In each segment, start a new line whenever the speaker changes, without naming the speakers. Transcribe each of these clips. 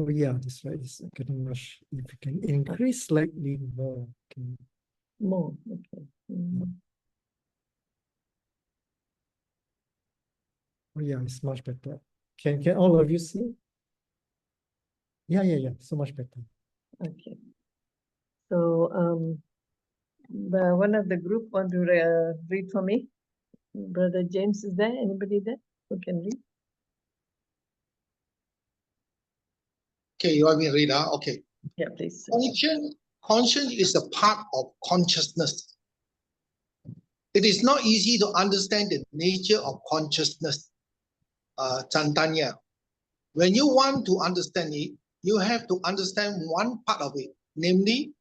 Oh yeah, that's right. It's getting much. If you can increase slightly more. Okay.
More. Okay.
Oh yeah, it's much better. Can all of you see? Yeah. So much better.
Okay. So one of the group want to read for me. Brother James, is there anybody there who can read?
Okay, you want me to read? Okay.
Yeah, please.
Conscience is a part of consciousness. It is not easy to understand the nature of consciousness, Chantanya. When you want to understand it, you have to understand one part of it, namely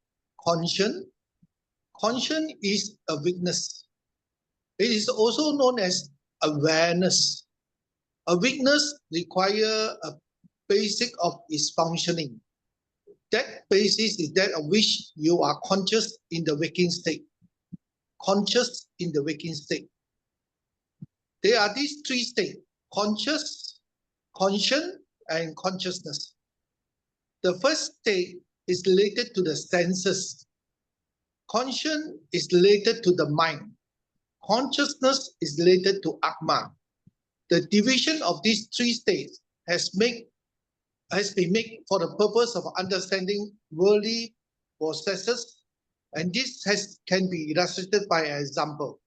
conscience. Conscience is a weakness. It is also known as awareness. A weakness requires a basic of its functioning. That basis is that of which you are conscious in the waking state. Conscious in the waking state. There are these three states: conscious, conscient, and consciousness. The first state is related to the senses. Conscience is related to the mind. Consciousness is related to Atma. The division of these three states has been made for the purpose of understanding worldly processes, and this can be illustrated by an example.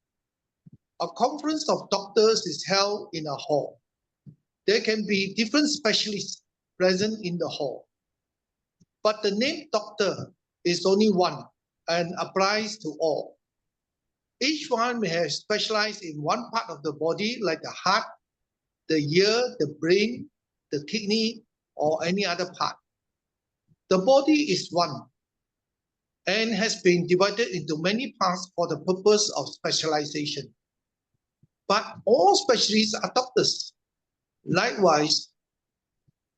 A conference of doctors is held in a hall. There can be different specialists present in the hall, but the name doctor is only one and applies to all. Each one may have specialized in one part of the body, like the heart, the ear, the brain, the kidney, or any other part. The body is one and has been divided into many parts for the purpose of specialization. But all specialists are doctors. Likewise,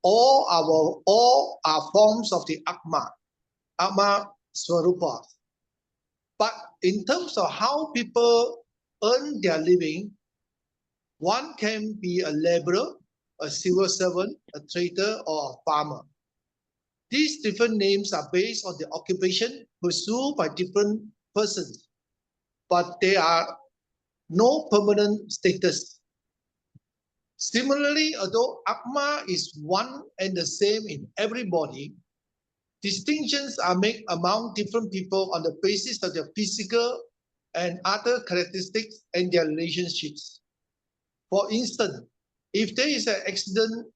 all are forms of the Atma Swarupa. But in terms of how people earn their living, one can be a laborer, a civil servant, a trader, or a farmer. These different names are based on the occupation pursued by different persons, but they are no permanent status. Similarly, although Atma is one and the same in everybody, distinctions are made among different people on the basis of their physical and other characteristics and their relationships. For instance, if there is an accident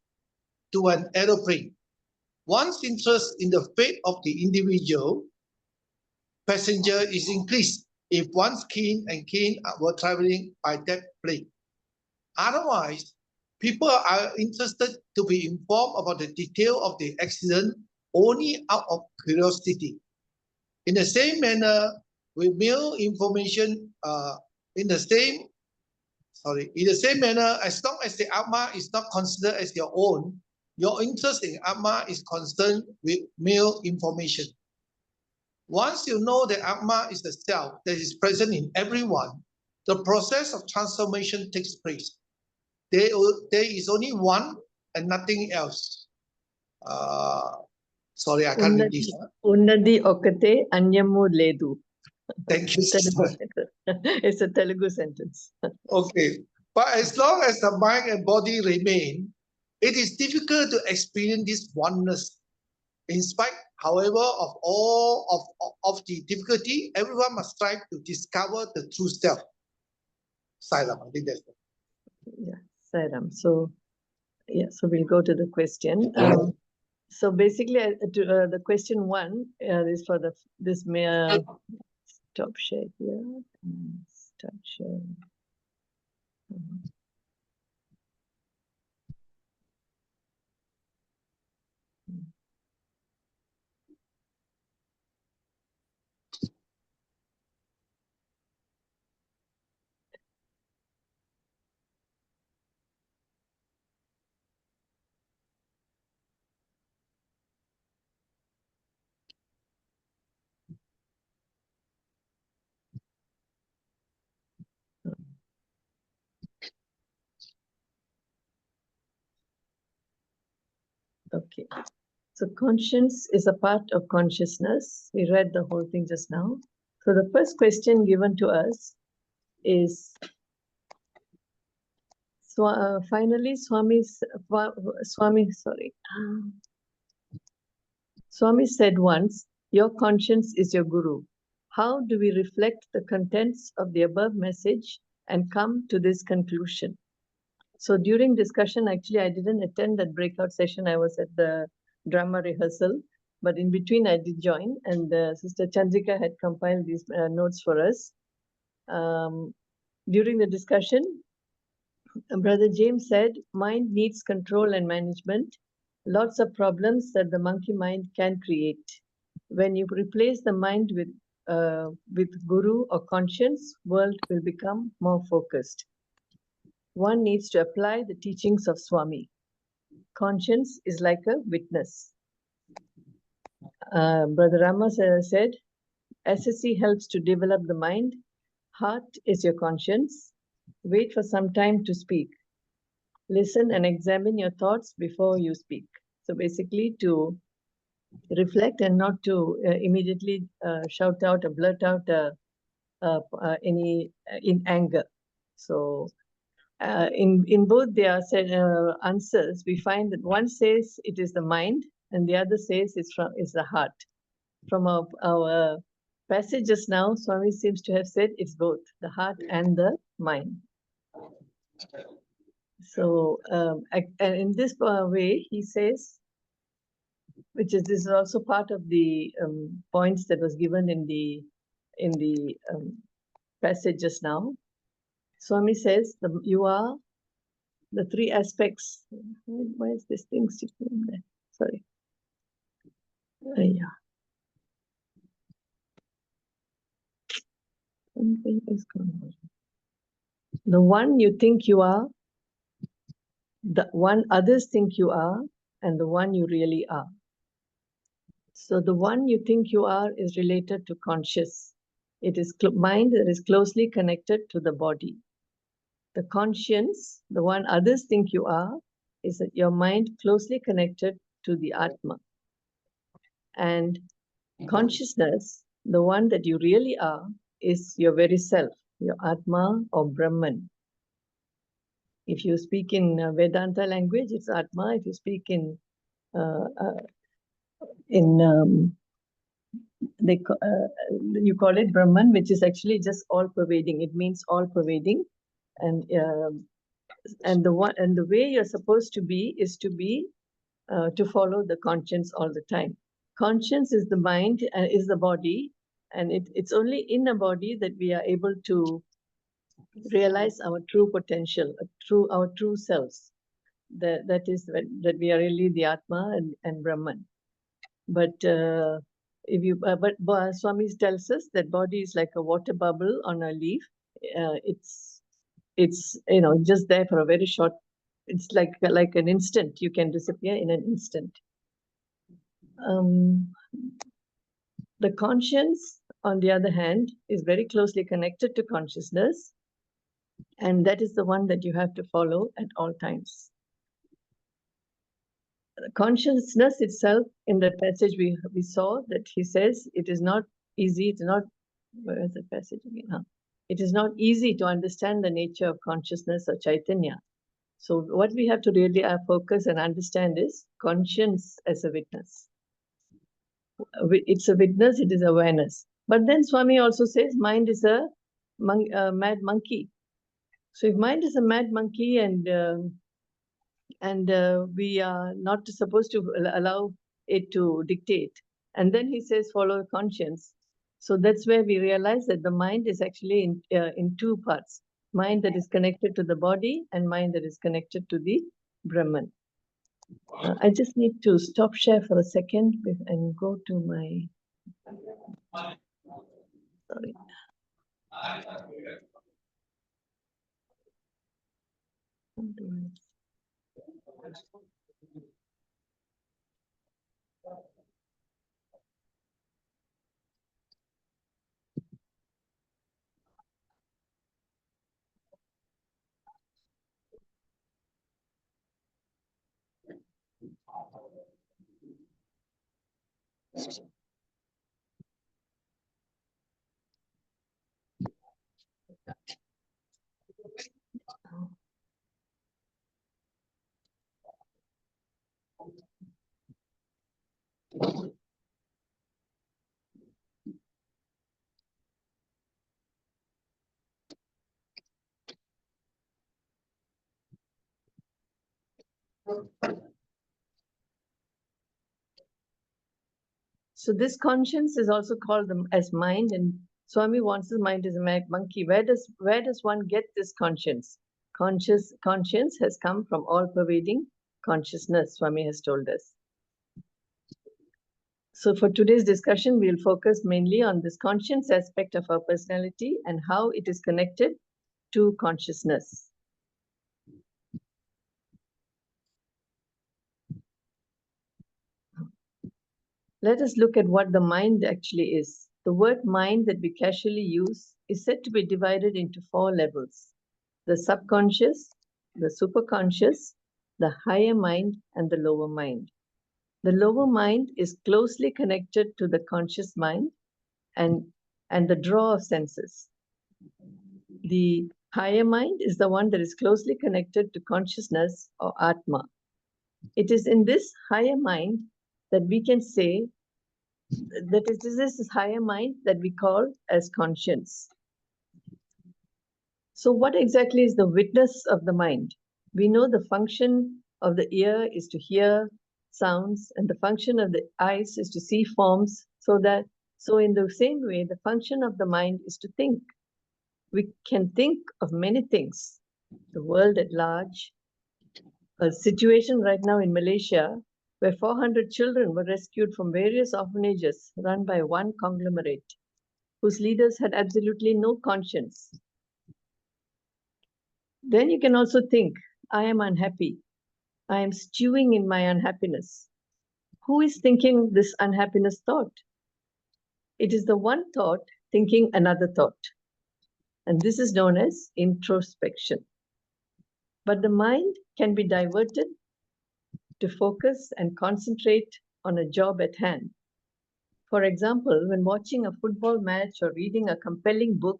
to an aeroplane, one's interest in the fate of the individual passenger is increased if one's kin were traveling by that plane. Otherwise, people are interested to be informed about the detail of the accident only out of curiosity. In the same manner, with mere information, in the same manner, as long as the Atma is not considered as your own, your interest in Atma is concerned with mere information. Once you know that Atma is the self that is present in everyone, the process of transformation takes place. There is only one and nothing else. Sorry, I can't read this.
Unnadi okate anyamu ledu.
Thank you.
It's a Telugu sentence.
Okay. But as long as the mind and body remain, it is difficult to experience this oneness. In spite, however, of all of the difficulty, everyone must strive to discover the true self. Sairam, I think that's it.
Yeah, Sairam. So we'll go to the question. So basically, the question one is for this stop share here. Stop share. Okay. So conscience is a part of consciousness. We read the whole thing just now. So the first question given to us is, finally, Swami said once, your conscience is your guru. How do we reflect the contents of the above message and come to this conclusion? So during discussion, actually, I didn't attend that breakout session. I was at the drama rehearsal, but in between I did join, and Sister Chandrika had compiled these notes for us. During the discussion, Brother James said, mind needs control and management. Lots of problems that the monkey mind can create. When you replace the mind with guru or conscience, world will become more focused. One needs to apply the teachings of Swami. Conscience is like a witness. Brother Rama said, SSC helps to develop the mind. Heart is your conscience. Wait for some time to speak. Listen and examine your thoughts before you speak. So basically to reflect and not to immediately shout out or blurt out any in anger. So in both their answers, we find that one says it is the mind and the other says it's the heart. From our passages now, Swami seems to have said it's both the heart and the mind. So and in this way, he says, this is also part of the points that was given in the passage just now. Swami says you are the three aspects. Why is this thing sticking in there? Sorry. Yeah. Something is going on. The one you think you are, the one others think you are, and the one you really are. So the one you think you are is related to conscious. It is mind that is closely connected to the body. The conscience, the one others think you are, is that your mind closely connected to the Atma. And consciousness, the one that you really are, is your very self, your Atma or Brahman. If you speak in Vedanta language, it's Atma. If you speak in you call it Brahman, which is actually just all-pervading. It means all-pervading, and the way you're supposed to be is to follow the conscience all the time. Conscience is the mind, is the body, and it's only in a body that we are able to realize our true potential, our true selves. That is that we are really the Atma and Brahman. But if you but Swami tells us that body is like a water bubble on a leaf. It's just there for a very short. It's like an instant. You can disappear in an instant. The conscience, on the other hand, is very closely connected to consciousness, and that is the one that you have to follow at all times. Consciousness itself, in the passage we saw that he says it is not easy. It's not. Where is the passage again? Huh? It is not easy to understand the nature of consciousness or Chaitanya. So what we have to really focus and understand is conscience as a witness. It's a witness, it is awareness. But then Swami also says mind is a mad monkey. So if mind is a mad monkey and we are not supposed to allow it to dictate, and then he says follow conscience. So that's where we realize that the mind is actually in two parts. Mind that is connected to the body and mind that is connected to the Brahman. I just need to stop share for a second and go to my... Sorry. So this conscience is also called as mind, and Swami wants his mind as a monkey. Where does one get this conscience? Conscience has come from all-pervading consciousness, Swami has told us. So for today's discussion, we'll focus mainly on this conscience aspect of our personality and how it is connected to consciousness. Let us look at what the mind actually is. The word mind that we casually use is said to be divided into 4 levels: the subconscious, the superconscious, the higher mind, and the lower mind. The lower mind is closely connected to the conscious mind and the draw of senses. The higher mind is the one that is closely connected to consciousness or Atma. It is in this higher mind that we can say that it is this higher mind that we call as conscience. So what exactly is the witness of the mind? We know the function of the ear is to hear sounds, and the function of the eyes is to see forms, so in the same way, the function of the mind is to think. We can think of many things, the world at large. A situation right now in Malaysia where 400 children were rescued from various orphanages run by one conglomerate whose leaders had absolutely no conscience. Then you can also think, I am unhappy. I am stewing in my unhappiness. Who is thinking this unhappiness thought? It is the one thought thinking another thought. And this is known as introspection. But the mind can be diverted to focus and concentrate on a job at hand. For example, when watching a football match or reading a compelling book,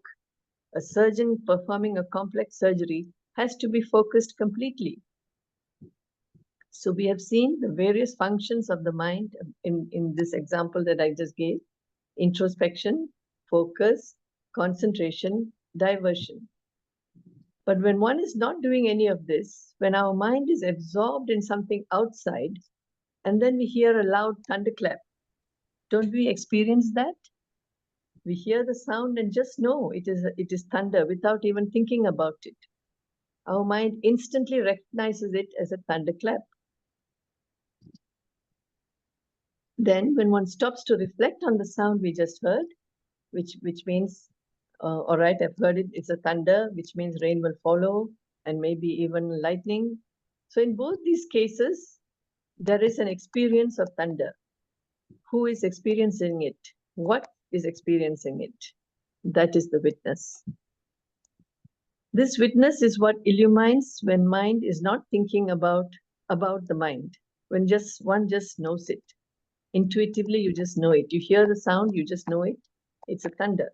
a surgeon performing a complex surgery has to be focused completely. So we have seen the various functions of the mind in this example that I just gave: introspection, focus, concentration, diversion. But when one is not doing any of this, when our mind is absorbed in something outside, and then we hear a loud thunderclap, don't we experience that? We hear the sound and just know it is thunder without even thinking about it. Our mind instantly recognizes it as a thunderclap. Then when one stops to reflect on the sound we just heard, which means, all right, I've heard it, it's a thunder, which means rain will follow, and maybe even lightning. So in both these cases, there is an experience of thunder. Who is experiencing it? What is experiencing it? That is the witness. This witness is what illumines when mind is not thinking about the mind, when one just knows it. Intuitively, you just know it. You hear the sound, you just know it. It's a thunder.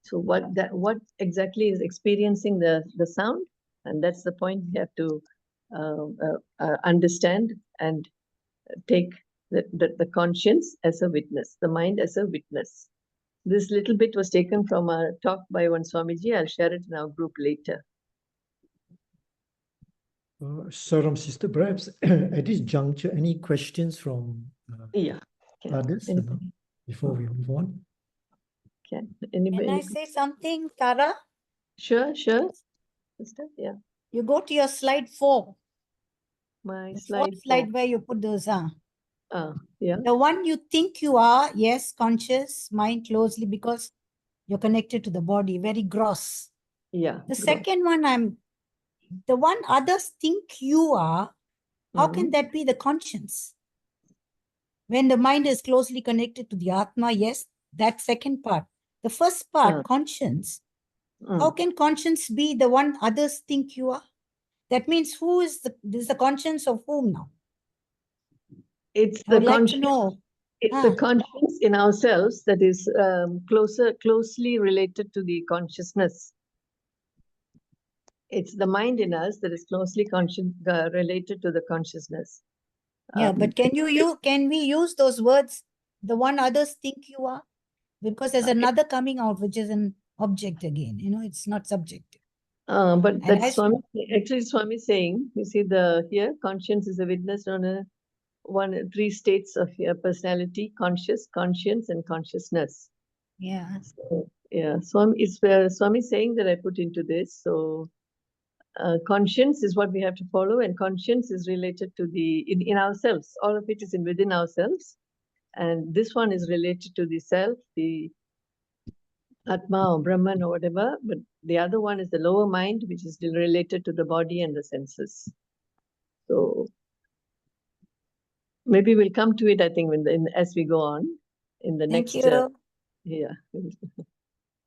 So what exactly is experiencing the sound? And that's the point we have to understand and take the conscience as a witness, the mind as a witness. This little bit was taken from a talk by one Swamiji. I'll share it in our group later.
Saram sister, perhaps at this juncture, any questions from others before we move on?
Can anybody?
Can I say something, Tara?
Sure. Sister, yeah.
You go to your slide 4.
My
The
slide 4.
slide where you put those
yeah.
The one you think you are, yes, conscious, mind closely, because you're connected to the body, very gross.
Yeah.
The second one, the one others think you are, how can that be the conscience? When the mind is closely connected to the Atma, yes, that second part. The first part, conscience. How can conscience be the one others think you are? That means this is the conscience of whom now?
It's
I would like to know.
It's the conscience in ourselves that is closely related to the consciousness. It's the mind in us that is closely related to the consciousness.
Yeah, but can we use those words, the one others think you are? Because there's another coming out, which is an object again. It's not subjective.
But that's Swami, actually Swami saying, you see here, conscience is a witness on three states of your personality: conscious, conscience, and consciousness.
Yeah.
So, yeah, Swami is Swami saying that I put into this. So conscience is what we have to follow, and conscience is related to in ourselves. All of it is within ourselves, and this one is related to the self, the Atma or Brahman or whatever, but the other one is the lower mind, which is still related to the body and the senses. So maybe we'll come to it, I think, as we go on in the next.
Thank you.
Yeah.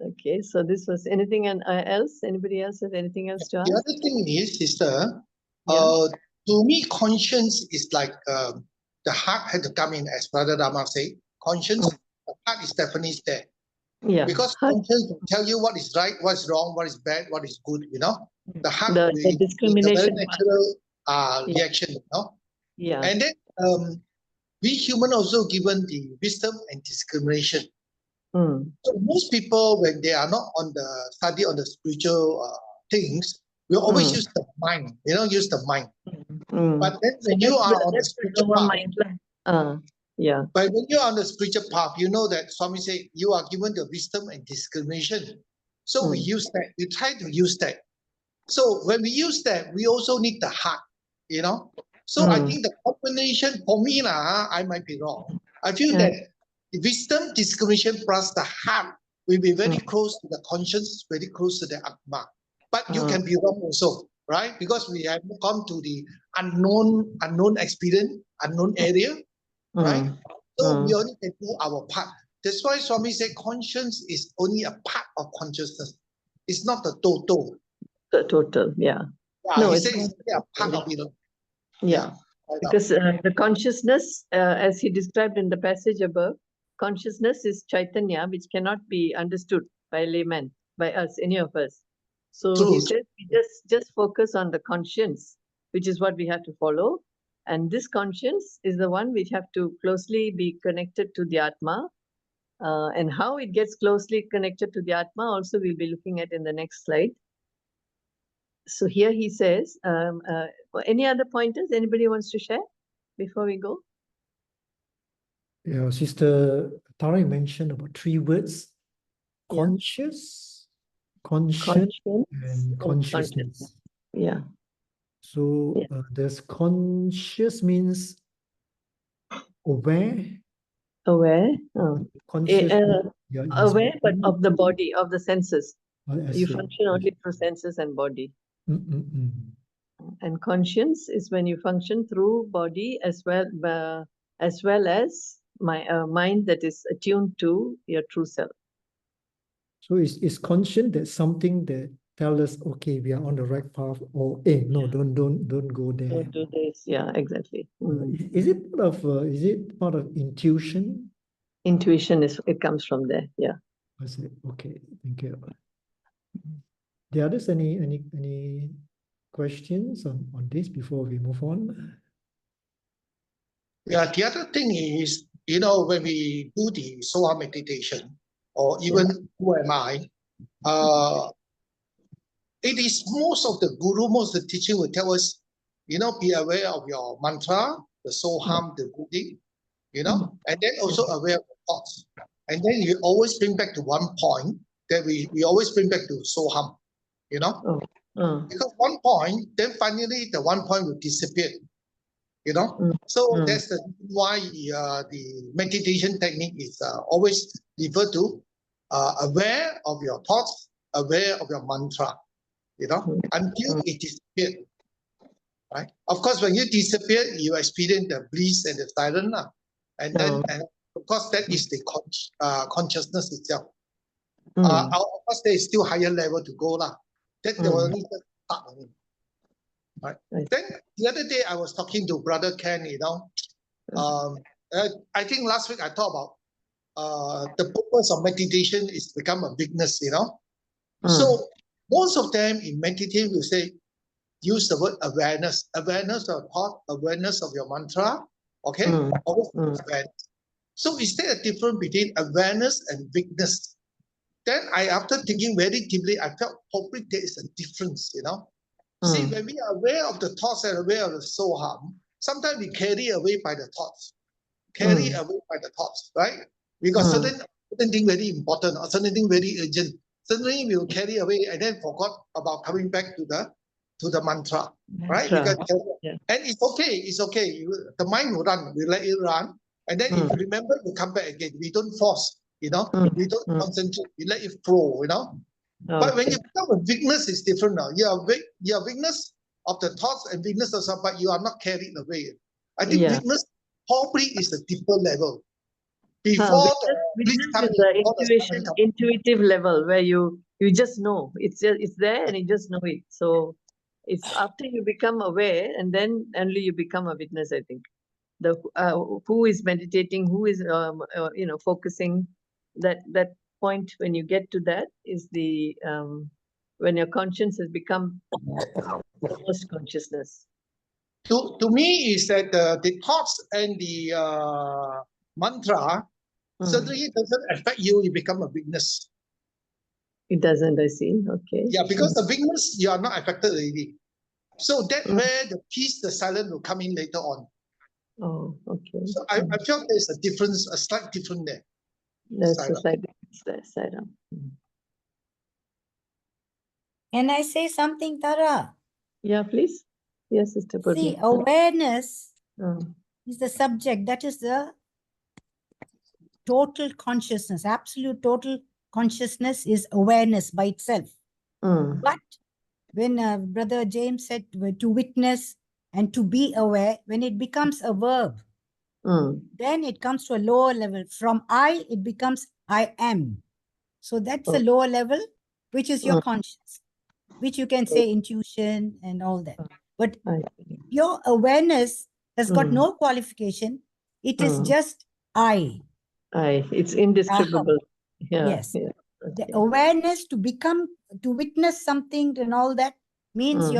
Okay. So this was anything else? Anybody else have anything else to ask?
The other thing is, sister, to me, conscience is like the heart had to come in, as Brother Rama said. Conscience, the heart is definitely there.
Yeah.
Because conscience will tell you what is right, what is wrong, what is bad, what is good, The heart
the discrimination,
the very natural reaction,
Yeah.
And then we human also given the wisdom and discrimination. So most people, when they are not on the study on the spiritual things, will always use the mind, use the mind. But then when you are on the spiritual path,
yeah.
But when you're on the spiritual path, you know that Swami said you are given the wisdom and discrimination. So we use that. We try to use that. So when we use that, we also need the heart, So I think the combination, for me, I might be wrong. I feel that wisdom, discrimination plus the heart will be very close to the conscience, very close to the Atma. But you can be wrong also, right? Because we have come to the unknown experience, unknown area. Right? So we only can do our part. That's why Swami said conscience is only a part of consciousness. It's not the total.
The total, yeah.
No, he says it's a part of it.
Yeah. Because the consciousness, as he described in the passage above, consciousness is Chaitanya, which cannot be understood by layman, by us, any of us. So he says we just focus on the conscience, which is what we have to follow. And this conscience is the one which have to closely be connected to the Atma. And how it gets closely connected to the Atma also we'll be looking at in the next slide. So here he says, any other pointers anybody wants to share before we go?
Yeah, Sister Tara mentioned about 3 words: conscious, conscience, and consciousness.
Yeah.
So there's conscious means aware.
Aware.
Conscious.
Aware, but of the body, of the senses. You
see.
function only through senses and body. And conscience is when you function through body as well as mind that is attuned to your true self.
So is conscience that something that tell us, okay, we are on the right path, or hey, no, don't go there.
Don't do this. Yeah, exactly.
Is it part of intuition?
Intuition it comes from there. Yeah.
I see. Okay, thank you. The others, any questions on this before we move on?
Yeah, the other thing is, when we do the Soha meditation, or even who am I, it is most of the guru, most of the teaching will tell us, be aware of your mantra, the Soham, the Buddhi, and then also aware of the thoughts. And then you always bring back to one point that we always bring back to Soham, Because one point, then finally the one point will disappear, So that's the reason why the meditation technique is always referred to aware of your thoughts, aware of your mantra, until it disappears. Right? Of course, when you disappear, you experience the bliss and the silence. And then, and of course, that is the consciousness itself. Of course, there is still higher level to go. That the only start. Right. Then the other day, I was talking to Brother Ken, I think last week I talked about the purpose of meditation is to become a witness, you know. So most of them in meditation will say, use the word awareness, awareness of thought, awareness of your mantra, okay? Awareness. So is there a difference between awareness and witness? Then after thinking very deeply, I felt probably there is a difference, you know. See, when we are aware of the thoughts and aware of the soul harm, sometimes we carry away by the thoughts. Right? We got certain thing very important or certain thing very urgent. Suddenly we will carry away and then forgot about coming back to the mantra. Right? Because, and it's okay. It's okay. The mind will run. We let it run. And then if you remember, we come back again. We don't force, you know. We don't concentrate. We let it flow, you know. But when you become a witness, it's different now. You are witness of the thoughts and witness of something, but you are not carried away. I think witness probably is a deeper level. Before
witness is the intuitive level where you just know. It's there and you just know it. So it's after you become aware and then only you become a witness, I think. The who is meditating, who is focusing, that point when you get to that is the when your conscience has become the most consciousness.
To me is that the thoughts and the mantra certainly doesn't affect you. You become a witness.
It doesn't, I see. Okay.
Yeah, because the witness, you are not affected already. So that's where the peace, the silence will come in later on.
Oh, okay.
So I felt there's a difference, a slight difference there.
There's a slight difference there, Sarah.
Can I say something, Tara?
Yeah, please. Yes, Sister Purna.
See, awareness is the subject. That is the total consciousness. Absolute total consciousness is awareness by itself. But when Brother James said to witness and to be aware, when it becomes a verb, then it comes to a lower level. From I, it becomes I am. So that's a lower level, which is your conscience, which you can say intuition and all that. But your awareness has got no qualification. It is just I.
It's indescribable.
Yes. Okay. The awareness to witness something and all that means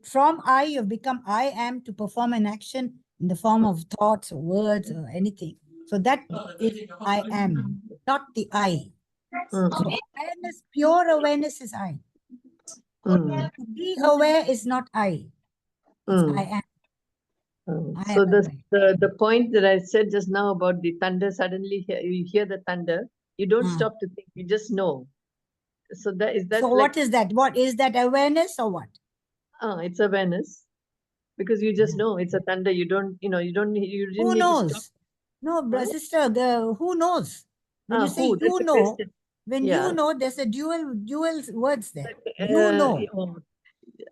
from I, you've become I am to perform an action in the form of thoughts or words or anything. So that is I am, not the I. So awareness, pure awareness is I. To be aware is not I. It's I am.
So the point that I said just now about the thunder, suddenly you hear the thunder, you don't stop to think, you just know. So that is that.
So what is that? What is that, awareness or what?
It's awareness, because you just know it's a thunder. You don't, you didn't
who
need
knows?
to stop.
No, sister, who knows? When you say you know, you know, there's a dual words there. You know.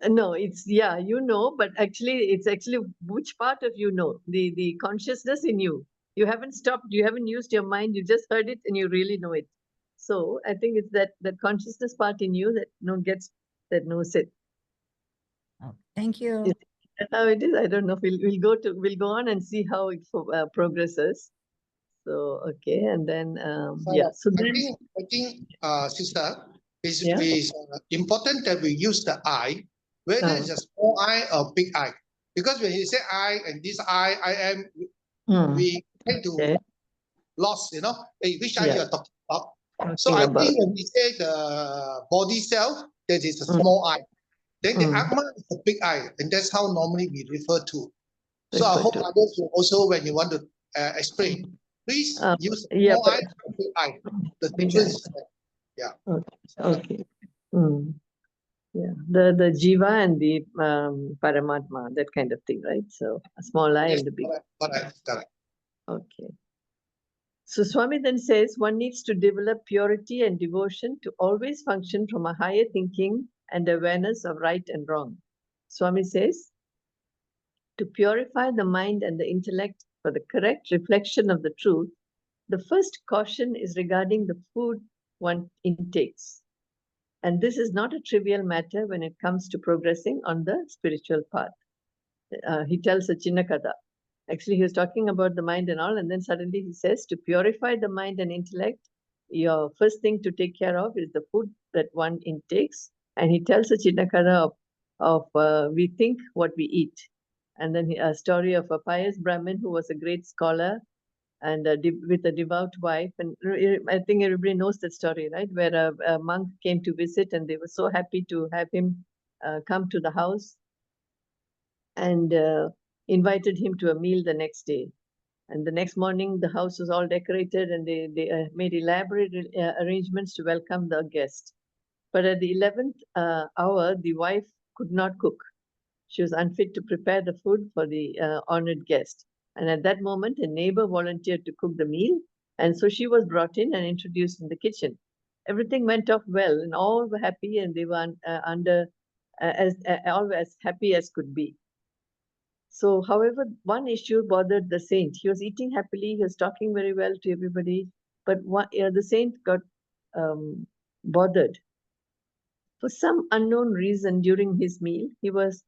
No, it's you know, but it's actually which part of you know, the consciousness in you. You haven't stopped, you haven't used your mind, you just heard it and you really know it. So I think it's that consciousness part in you that knows it.
Oh, thank you.
Is that how it is? I don't know. We'll go on and see how it progresses. So okay, and then So
I think, sister, it's important that we use the I, whether it's a small I or big I, because when you say I and this I am, we tend to lost, you know, which I you are talking about. So I think when we say the body self, that is a small I. Then the Atma is the big I, and that's how normally we refer to. So I hope others will also, when you want to explain, please use small I and big I. The difference is that,
Okay. Yeah, the Jiva and the Paramatma, that kind of thing, right? So a small I and the big.
Correct.
Okay. So Swami then says one needs to develop purity and devotion to always function from a higher thinking and awareness of right and wrong. Swami says, to purify the mind and the intellect for the correct reflection of the truth, the first caution is regarding the food one intakes. And this is not a trivial matter when it comes to progressing on the spiritual path. He tells a Chinnakada. Actually, he was talking about the mind and all, and then suddenly he says, to purify the mind and intellect, your first thing to take care of is the food that one intakes. And he tells a Chinnakara of we think what we eat. And then a story of a pious Brahmin who was a great scholar and with a devout wife. And I think everybody knows that story, right? Where a monk came to visit and they were so happy to have him come to the house and invited him to a meal the next day. And the next morning, the house was all decorated and they made elaborate arrangements to welcome the guest. But at the 11th hour, the wife could not cook. She was unfit to prepare the food for the honored guest. And at that moment, a neighbor volunteered to cook the meal. And so she was brought in and introduced in the kitchen. Everything went off well and all were happy and they were all as happy as could be. So, however, one issue bothered the saint. He was eating happily, he was talking very well to everybody, but the saint got bothered. For some unknown reason during his meal, he was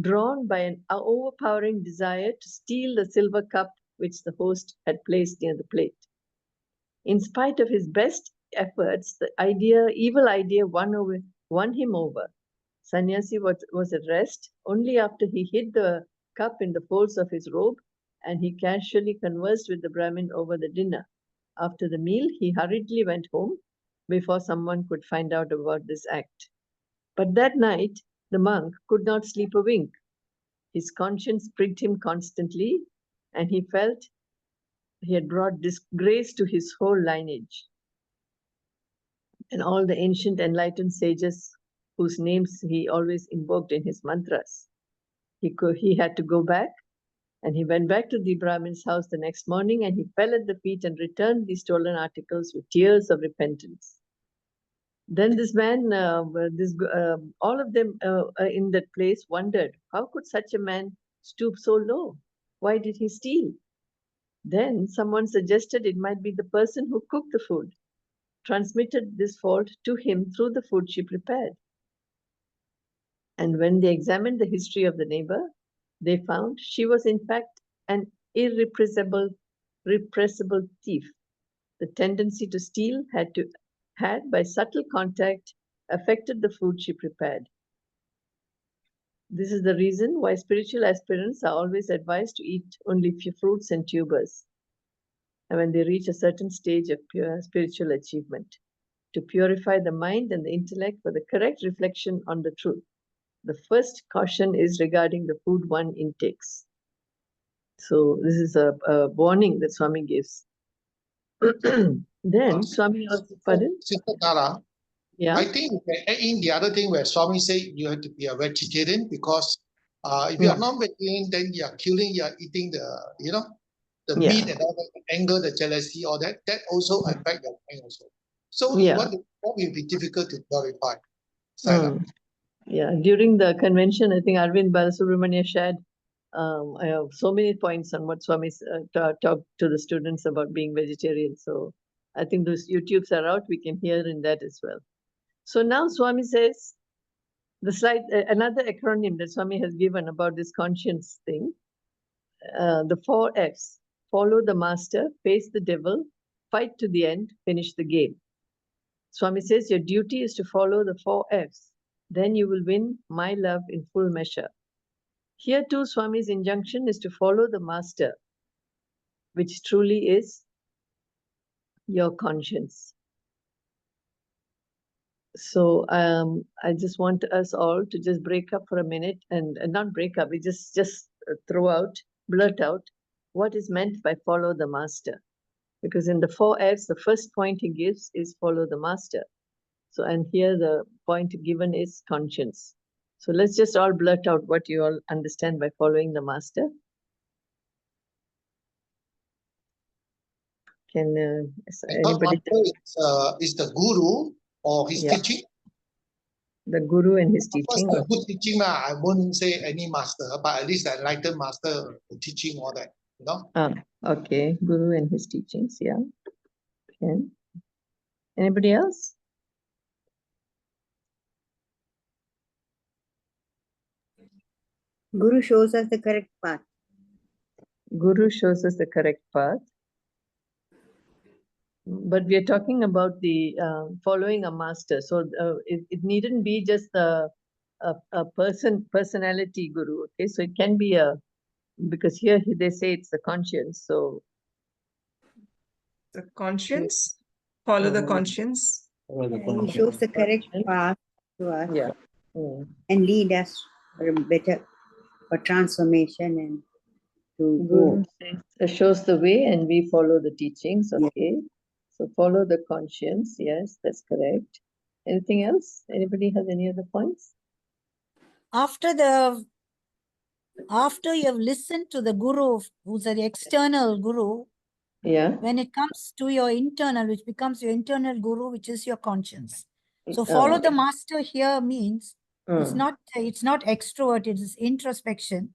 drawn by an overpowering desire to steal the silver cup which the host had placed near the plate. In spite of his best efforts, the evil idea won him over. Sannyasi was at rest only after he hid the cup in the folds of his robe and he casually conversed with the Brahmin over the dinner. After the meal, he hurriedly went home before someone could find out about this act. But that night, the monk could not sleep a wink. His conscience pricked him constantly, and he felt he had brought disgrace to his whole lineage. And all the ancient enlightened sages whose names he always invoked in his mantras. He had to go back, and he went back to the Brahmin's house the next morning, and he fell at the feet and returned the stolen articles with tears of repentance. Then this man, all of them in that place wondered, how could such a man stoop so low? Why did he steal? Then someone suggested it might be the person who cooked the food, transmitted this fault to him through the food she prepared. And when they examined the history of the neighbor, they found she was in fact an irrepressible thief. The tendency to steal had by subtle contact affected the food she prepared. This is the reason why spiritual aspirants are always advised to eat only fruits and tubers and when they reach a certain stage of pure spiritual achievement, to purify the mind and the intellect for the correct reflection on the truth. The first caution is regarding the food one intakes. So this is a warning that Swami gives. Then Swami also, pardon?
Sister Tara,
yeah.
I think we can add in the other thing where Swami said you have to be a vegetarian because if you are not vegetarian, then you are killing, you are eating the meat and all that, anger, the jealousy, all that. That also affect your mind also. So what will be difficult to purify?
Yeah, during the convention, I think Arvind Balasubramania shared I have so many points on what Swami talked to the students about being vegetarian. So I think those YouTubes are out. We can hear in that as well. So now Swami says, the slide, another acronym that Swami has given about this conscience thing, the 4 Fs: follow the master, face the devil, fight to the end, finish the game. Swami says your duty is to follow the 4 Fs. Then you will win my love in full measure. Here too, Swami's injunction is to follow the master, which truly is your conscience. So I just want us all to just break up for a minute and not break up, we just blurt out what is meant by follow the master. Because in the 4 Fs, the first point he gives is follow the master. So, and here the point given is conscience. So let's just all blurt out what you all understand by following the master. Can anybody?
Is the guru or his teaching?
The guru and his teaching.
The good teaching, I won't say any master, but at least the enlightened master teaching all that, you know.
Okay, guru and his teachings, yeah. Okay. Anybody else?
Guru shows us the correct path.
Guru shows us the correct path. But we are talking about the following a master. So it needn't be just a personality guru. Okay, so it can be because here they say it's the conscience. So
the conscience, follow the conscience.
He shows the correct path to us.
Yeah.
And lead us for a better, for transformation and to
Guru
go.
shows the way and we follow the teachings. Okay. So follow the conscience. Yes, that's correct. Anything else? Anybody has any other points?
After you have listened to the guru, who's the external guru,
Yeah.
when it comes to your internal, which becomes your internal guru, which is your conscience. So follow the master here means it's not extrovert, it is introspection.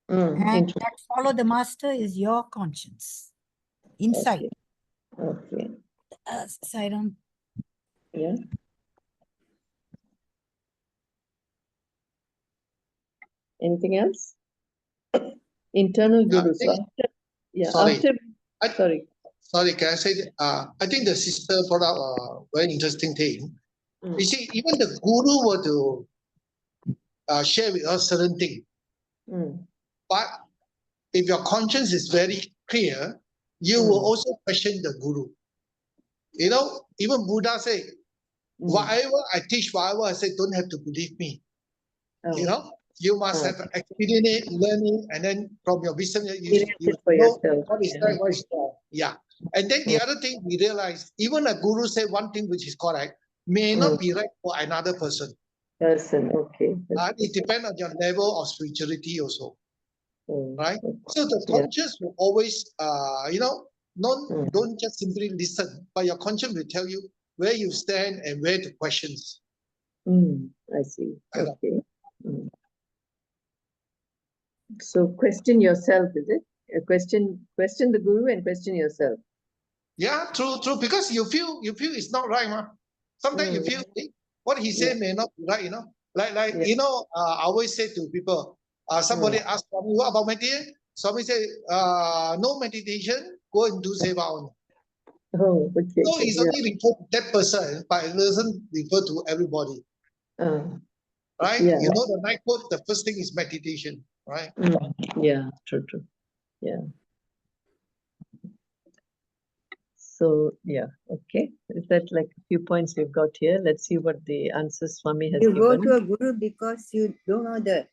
And that follow the master is your conscience. Inside.
Okay.
Sairam.
Yeah. Anything else? Internal guru.
Sorry, can I say that, I think the sister brought up a very interesting thing. You see, even the guru were to share with us certain things. But if your conscience is very clear, you will also question the guru. You know, even Buddha said, whatever I teach, whatever I say, don't have to believe me. You know, you must have experienced it, learn it, and then from your wisdom, you know what is right, what is wrong. Yeah. And then the other thing we realize, even a guru say one thing which is correct, may not be right for another person.
Okay.
It depends on your level of spirituality also. Right? So the conscience will always, you know, don't just simply listen, but your conscience will tell you where you stand and where to questions.
I see. Okay. So question yourself, is it? Question the guru and question yourself.
Yeah, true. Because you feel it's not right, ma. Sometimes you feel what he said may not be right, you know. Like you know, I always say to people, somebody asked me, what about meditation? Somebody say, no meditation, go and do seva only.
Oh, okay.
So it's only referred to that person, but it doesn't refer to everybody. Right?
Yeah.
You know, the night quote, the first thing is meditation, right?
Yeah, true. Yeah. So, yeah, okay. Is that like a few points we've got here? Let's see what the answers Swami has
given. You go
given.
to a guru because you don't know the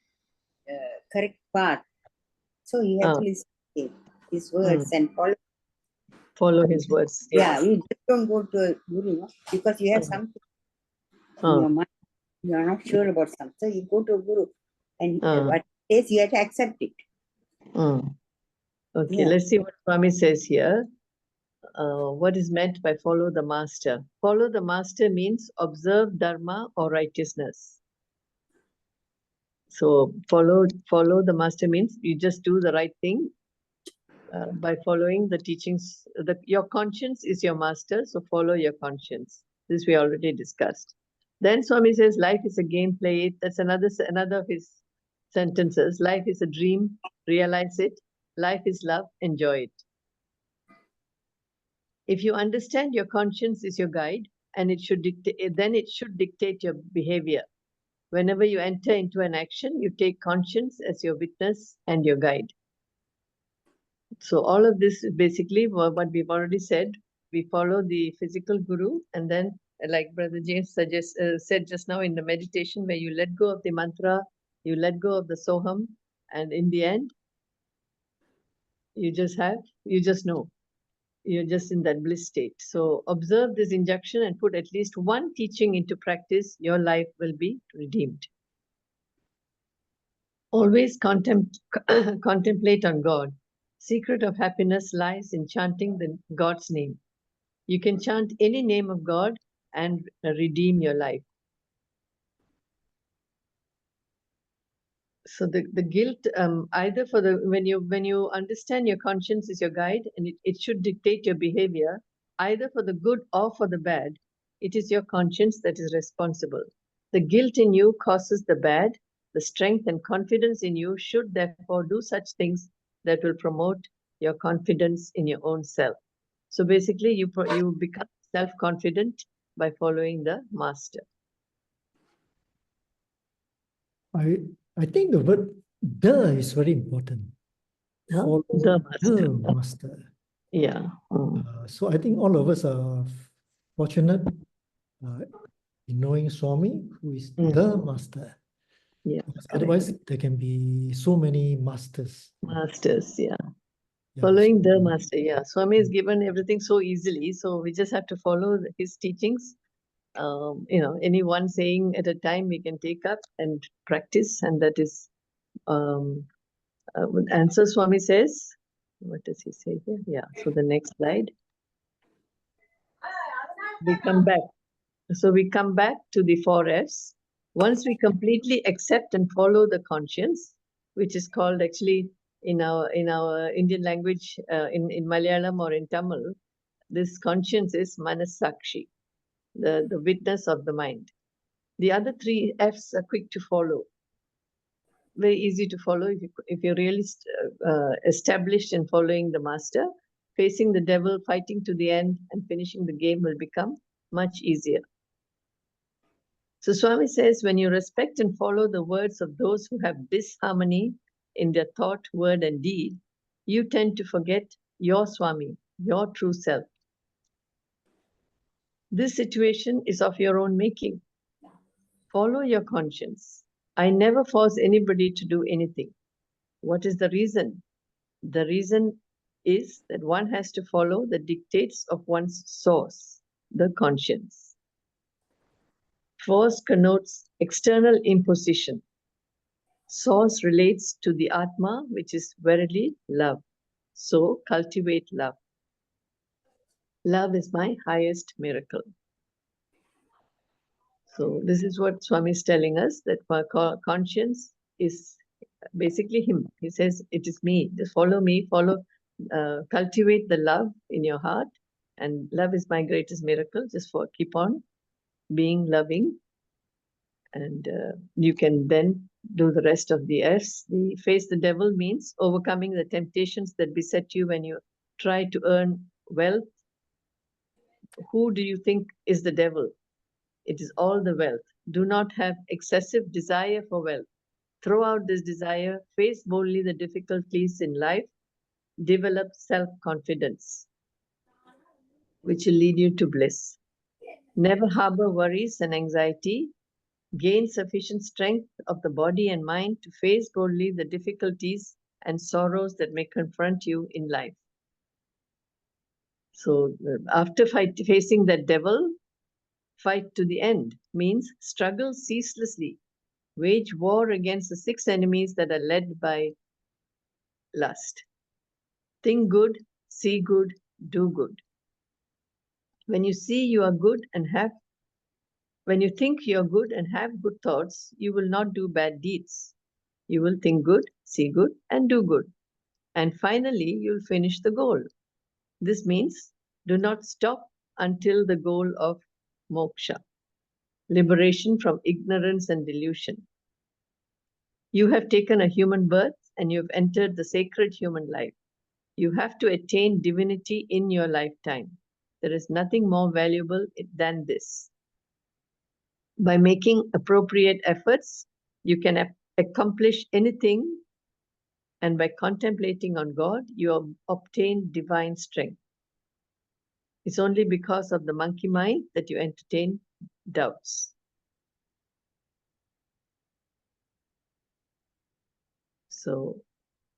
correct path. So you have to listen to his words and follow
his words.
Yeah, you just don't go to a guru because you have something in your mind. You are not sure about something. So you go to a guru and what he says, you have to accept it.
Okay, let's see what Swami says here. What is meant by follow the master? Follow the master means observe dharma or righteousness. So follow the master means you just do the right thing by following the teachings. Your conscience is your master, so follow your conscience. This we already discussed. Then Swami says, life is a game, play it. That's another of his sentences. Life is a dream, realize it. Life is love, enjoy it. If you understand your conscience is your guide, and it should dictate your behavior. Whenever you enter into an action, you take conscience as your witness and your guide. So all of this is basically what we've already said. We follow the physical guru, and then, like Brother James said just now in the meditation, where you let go of the mantra, you let go of the soham, and in the end, you just know. You're just in that bliss state. So observe this injunction and put at least one teaching into practice. Your life will be redeemed. Always contemplate on God. Secret of happiness lies in chanting God's name. You can chant any name of God and redeem your life. So the guilt, either for when you understand your conscience is your guide and it should dictate your behavior, either for the good or for the bad, it is your conscience that is responsible. The guilt in you causes the bad. The strength and confidence in you should therefore do such things that will promote your confidence in your own self. So basically, you become self-confident by following the master.
I think the word "the" is very important.
Huh?
Follow
The master.
the master.
Yeah.
So I think all of us are fortunate in knowing Swami, who is the master.
Yeah.
Because otherwise, there can be so many masters.
Masters, yeah.
Yeah,
Following the master, yeah. Swami has given everything so easily, so we just have to follow his teachings. You know, any one saying at a time we can take up and practice, and that is answer. Swami says, what does he say here? Yeah, so the next slide. We come back. So we come back to the 4 Fs. Once we completely accept and follow the conscience, which is called actually in our Indian language, in Malayalam or in Tamil, this conscience is manasakshi, the witness of the mind. The other 3 Fs are quick to follow, very easy to follow if you're really established in following the master. Facing the devil, fighting to the end, and finishing the game will become much easier. So Swami says, when you respect and follow the words of those who have disharmony in their thought, word, and deed, you tend to forget your Swami, your true self. This situation is of your own making. Follow your conscience. I never force anybody to do anything. What is the reason? The reason is that one has to follow the dictates of one's source, the conscience. Force connotes external imposition. Source relates to the Atma, which is verily love. So cultivate love. Love is my highest miracle. So this is what Swami is telling us, that conscience is basically him. He says, it is me. Just follow me, cultivate the love in your heart. And love is my greatest miracle. Just keep on being loving. And you can then do the rest of the Fs. The face the devil means overcoming the temptations that beset you when you try to earn wealth. Who do you think is the devil? It is all the wealth. Do not have excessive desire for wealth. Throw out this desire, face boldly the difficulties in life, develop self-confidence, which will lead you to bliss. Never harbor worries and anxiety. Gain sufficient strength of the body and mind to face boldly the difficulties and sorrows that may confront you in life. So after facing that devil, fight to the end means struggle ceaselessly. Wage war against the 6 enemies that are led by lust. Think good, see good, do good. When you see you are good and when you think you are good and have good thoughts, you will not do bad deeds. You will think good, see good, and do good. And finally, you'll finish the goal. This means do not stop until the goal of moksha, liberation from ignorance and delusion. You have taken a human birth and you have entered the sacred human life. You have to attain divinity in your lifetime. There is nothing more valuable than this. By making appropriate efforts, you can accomplish anything, and by contemplating on God, you obtain divine strength. It's only because of the monkey mind that you entertain doubts. So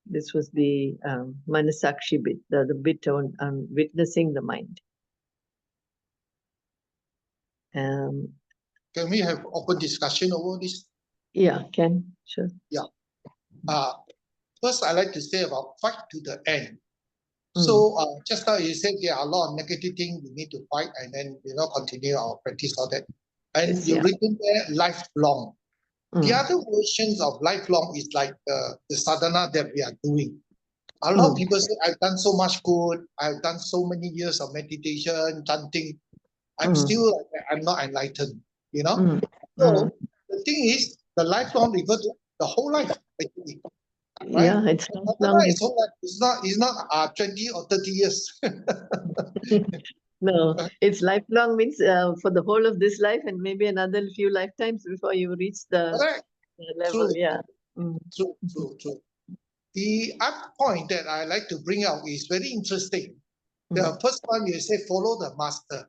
this was the Manasakshi bit, the bit on witnessing the mind.
Can we have open discussion over this?
Yeah, Ken, sure.
Yeah. First, I'd like to say about fight to the end. So just now you said there are a lot of negative things we need to fight and then continue our practice all that. And
Yes,
you've written there lifelong. The other versions of lifelong is like the sadhana that we are doing. A lot of people say, I've done so much good, I've done so many years of meditation, chanting. I'm still I'm not enlightened, So the thing is, the lifelong refers to the whole life, actually. Right?
Yeah, it's lifelong.
It's not 20 or 30 years.
No, it's lifelong means for the whole of this life and maybe another few lifetimes before you reach the level.
True.
Yeah.
True. The other point that I like to bring out is very interesting. The first one you say follow the master.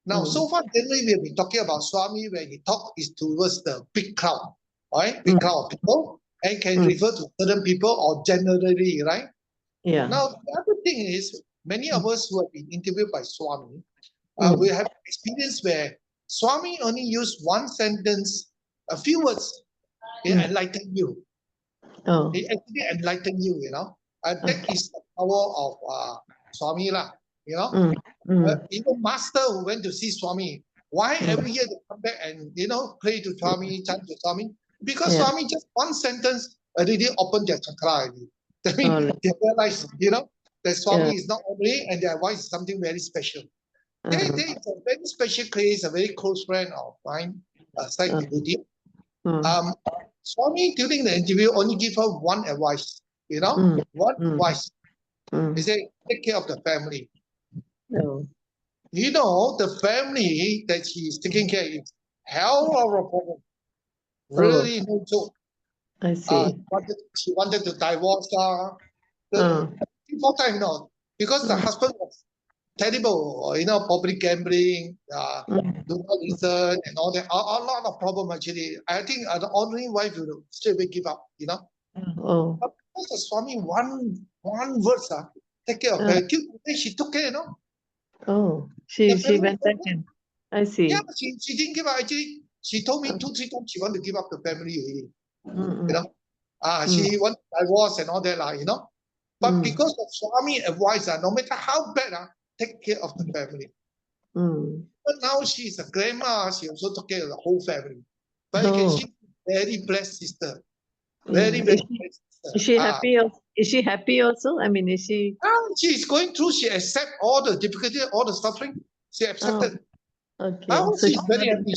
Now, so far generally we have been talking about Swami when he talk is towards the big crowd, right? Big crowd of people, and can refer to certain people or generally, right?
Yeah.
Now, the other thing is many of us who have been interviewed by Swami, we have experience where Swami only used one sentence, a few words, he enlighten you.
Oh.
He actually enlighten you, you know. That is the power of Swami lah, you know. Even master who went to see Swami, why every year they come back and, you know, pray to Swami, chant to Swami? Because Swami just one sentence already opened their chakra already. That means they realize, you know, that Swami is not ordinary and their voice is something very special. There is a very special case, a very close friend of mine, Sai Vibhuti. Swami, during the interview, only give her one advice, you know, one advice. He said, take care of the family.
No.
You know, the family that she's taking care of is hell of a problem. Really no joke.
I see.
She wanted to divorce her. Before time, you know, because the husband was terrible, you know, probably gambling, do not listen and all that. A lot of problem actually. I think the ordinary wife will straight away give up, you know. But because the Swami one words, take care of her. Till today she took care, you know.
Oh, she went back and I see.
Yeah, she didn't give up. Actually, she told me 2-3 times she want to give up the family already. You know, she want divorce and all that, you know. But because of Swami advice, no matter how bad, take care of the family. But now she's a grandma, she also took care of the whole family. But you can see, very blessed sister. Very blessed sister.
Is she happy? Is she happy also? I mean, is she?
She's going through. She accept all the difficulty, all the suffering. She accepted.
Okay.
Now
So
she's very happy.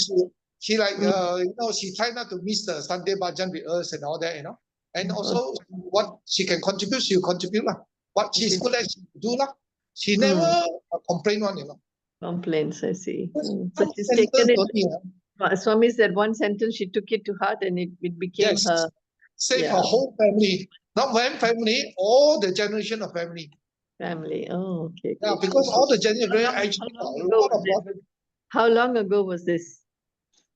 She like you know, she try not to miss the Sunday bhajan with us and all that, you know. And also what she can contribute, she'll contribute lah. What she's good at, she do lah. She never complain one, you know.
Complaints, I see. So she's taken it. Swami said one sentence, she took it to heart and it became her.
Save her whole family. Not one family, all the generation of family.
Family. Oh, okay.
Yeah, because all the generation actually a lot of problems.
How long ago was this?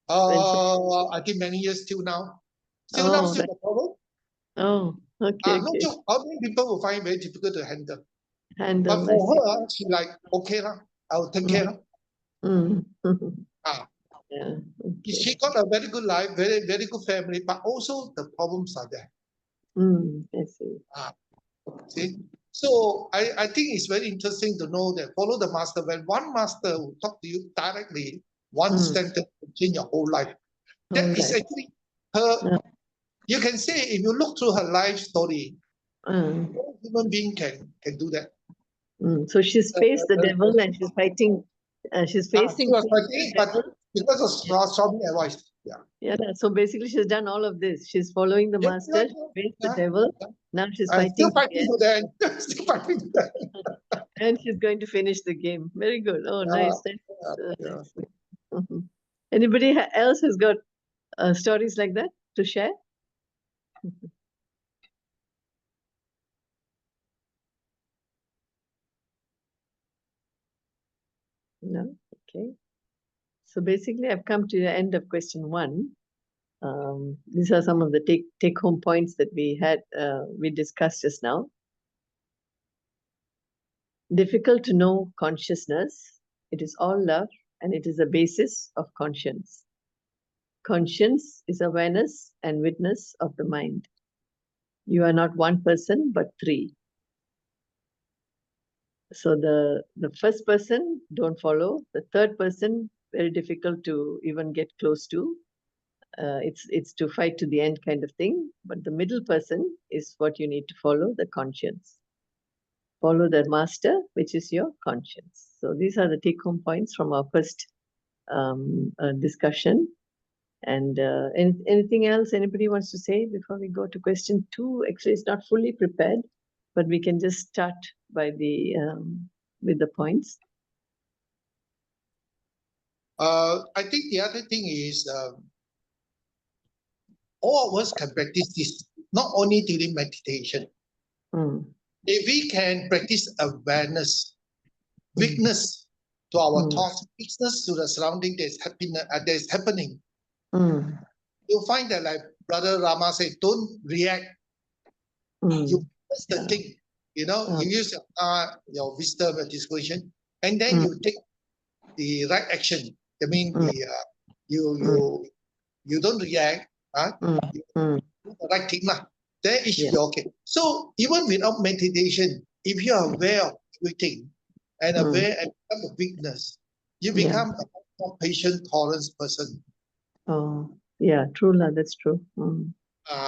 I think many years till now. Still now, still the problem.
Oh, okay.
No joke. How many people will find it very difficult to handle?
But
for her, she like, okay, I will take care. She got a very good life, very, very good family, but also the problems are there.
I see.
See? So I think it's very interesting to know that follow the master. When one master will talk to you directly, one sentence will change your whole life. That is actually her. You can say if you look through her life story, no human being can do that.
So she's faced the devil and she's fighting. She's facing.
She was fighting, but because of Swami advice.
Yeah. So basically, she's done all of this. She's following the master. She faced the devil. Now she's fighting.
Still fighting to the end. Still fighting to the end.
And she's going to finish the game. Very good. Oh, nice. Anybody else has got stories like that to share? No? Okay. So basically, I've come to the end of question 1. These are some of the take-home points that we discussed just now. Difficult to know consciousness. It is all love and it is the basis of conscience. Conscience is awareness and witness of the mind. You are not one person, but 3. So the first person, don't follow. The third person, very difficult to even get close to. It's to fight to the end kind of thing. But the middle person is what you need to follow, the conscience. Follow the master, which is your conscience. So these are the take-home points from our first discussion. And anything else anybody wants to say before we go to question 2? Actually, it's not fully prepared, but we can just start by the with the points.
I think the other thing is all of us can practice this, not only during meditation. If we can practice awareness, weakness to our thoughts, weakness to the surrounding that's happening, you'll find that, like Brother Rama said, don't react. That's the thing. You know, you use your wisdom, your discretion, and then you take the right action. I mean, you don't react. You do the right thing lah. Then it should be okay. So even without meditation, if you are aware of everything and aware and become a weakness, you become a more patient, tolerant person.
Oh, yeah, true lah. That's true.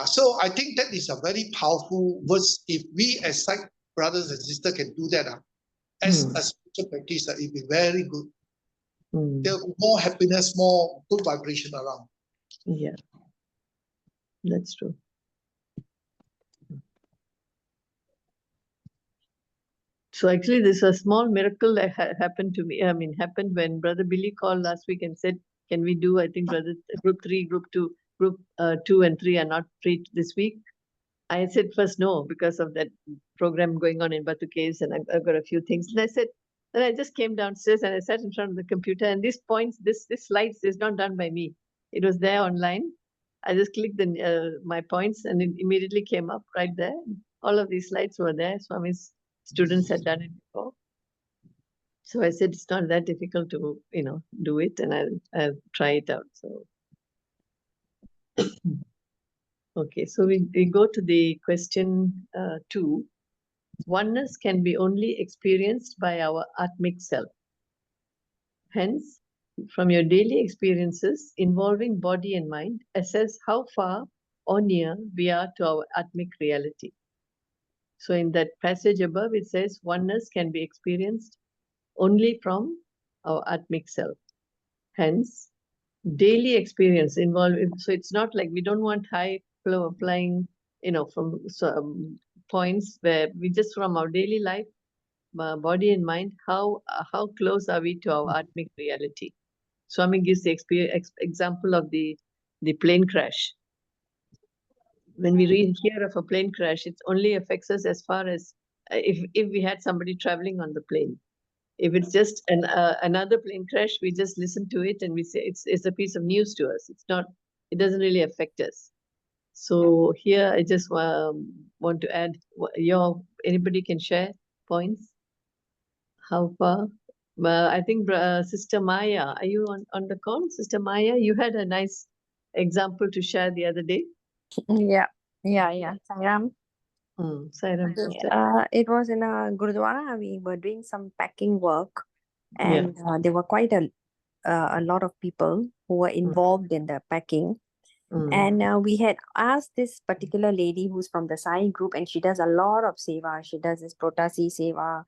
So I think that is a very powerful verse. If we as sight brothers and sisters can do that, as a spiritual practice, it will be very good. There will be more happiness, more good vibration around.
Yeah, that's true. So actually, this is a small miracle that happened to me. I mean, happened when Brother Billy called last week and said, "Can we do? I think Brother Group 3, Group 2, Group 2 and 3 are not free this week." I said first no because of that program going on in Batu Caves, and I've got a few things. And I said, then I just came downstairs and I sat in front of the computer, and these points, this slides is not done by me. It was there online. I just clicked my points, and it immediately came up right there. All of these slides were there. Swami's students had done it before. So I said, it's not that difficult to, do it, and I'll try it out. So, okay, so we go to the question 2. Oneness can be only experienced by our Atmic self. Hence, from your daily experiences involving body and mind, assess how far or near we are to our Atmic reality. So in that passage above, it says oneness can be experienced only from our Atmic self. Hence, daily experience involving, so it's not like we don't want high flow applying, from some points where we just from our daily life, body and mind, how close are we to our Atmic reality? Swami gives the example of the plane crash. When we hear of a plane crash, it only affects us as far as if we had somebody traveling on the plane. If it's just another plane crash, we just listen to it and we say it's a piece of news to us. It doesn't really affect us. So here I just want to add anybody can share points. How far? I think Sister Maya, are you on the call? Sister Maya, you had a nice example to share the other day.
Yeah. Sairam.
Sairam.
It was in a Gurudwara. We were doing some packing work, and there were quite a lot of people who were involved in the packing. And we had asked this particular lady who's from the Sai group, and she does a lot of seva. She does this protasi seva,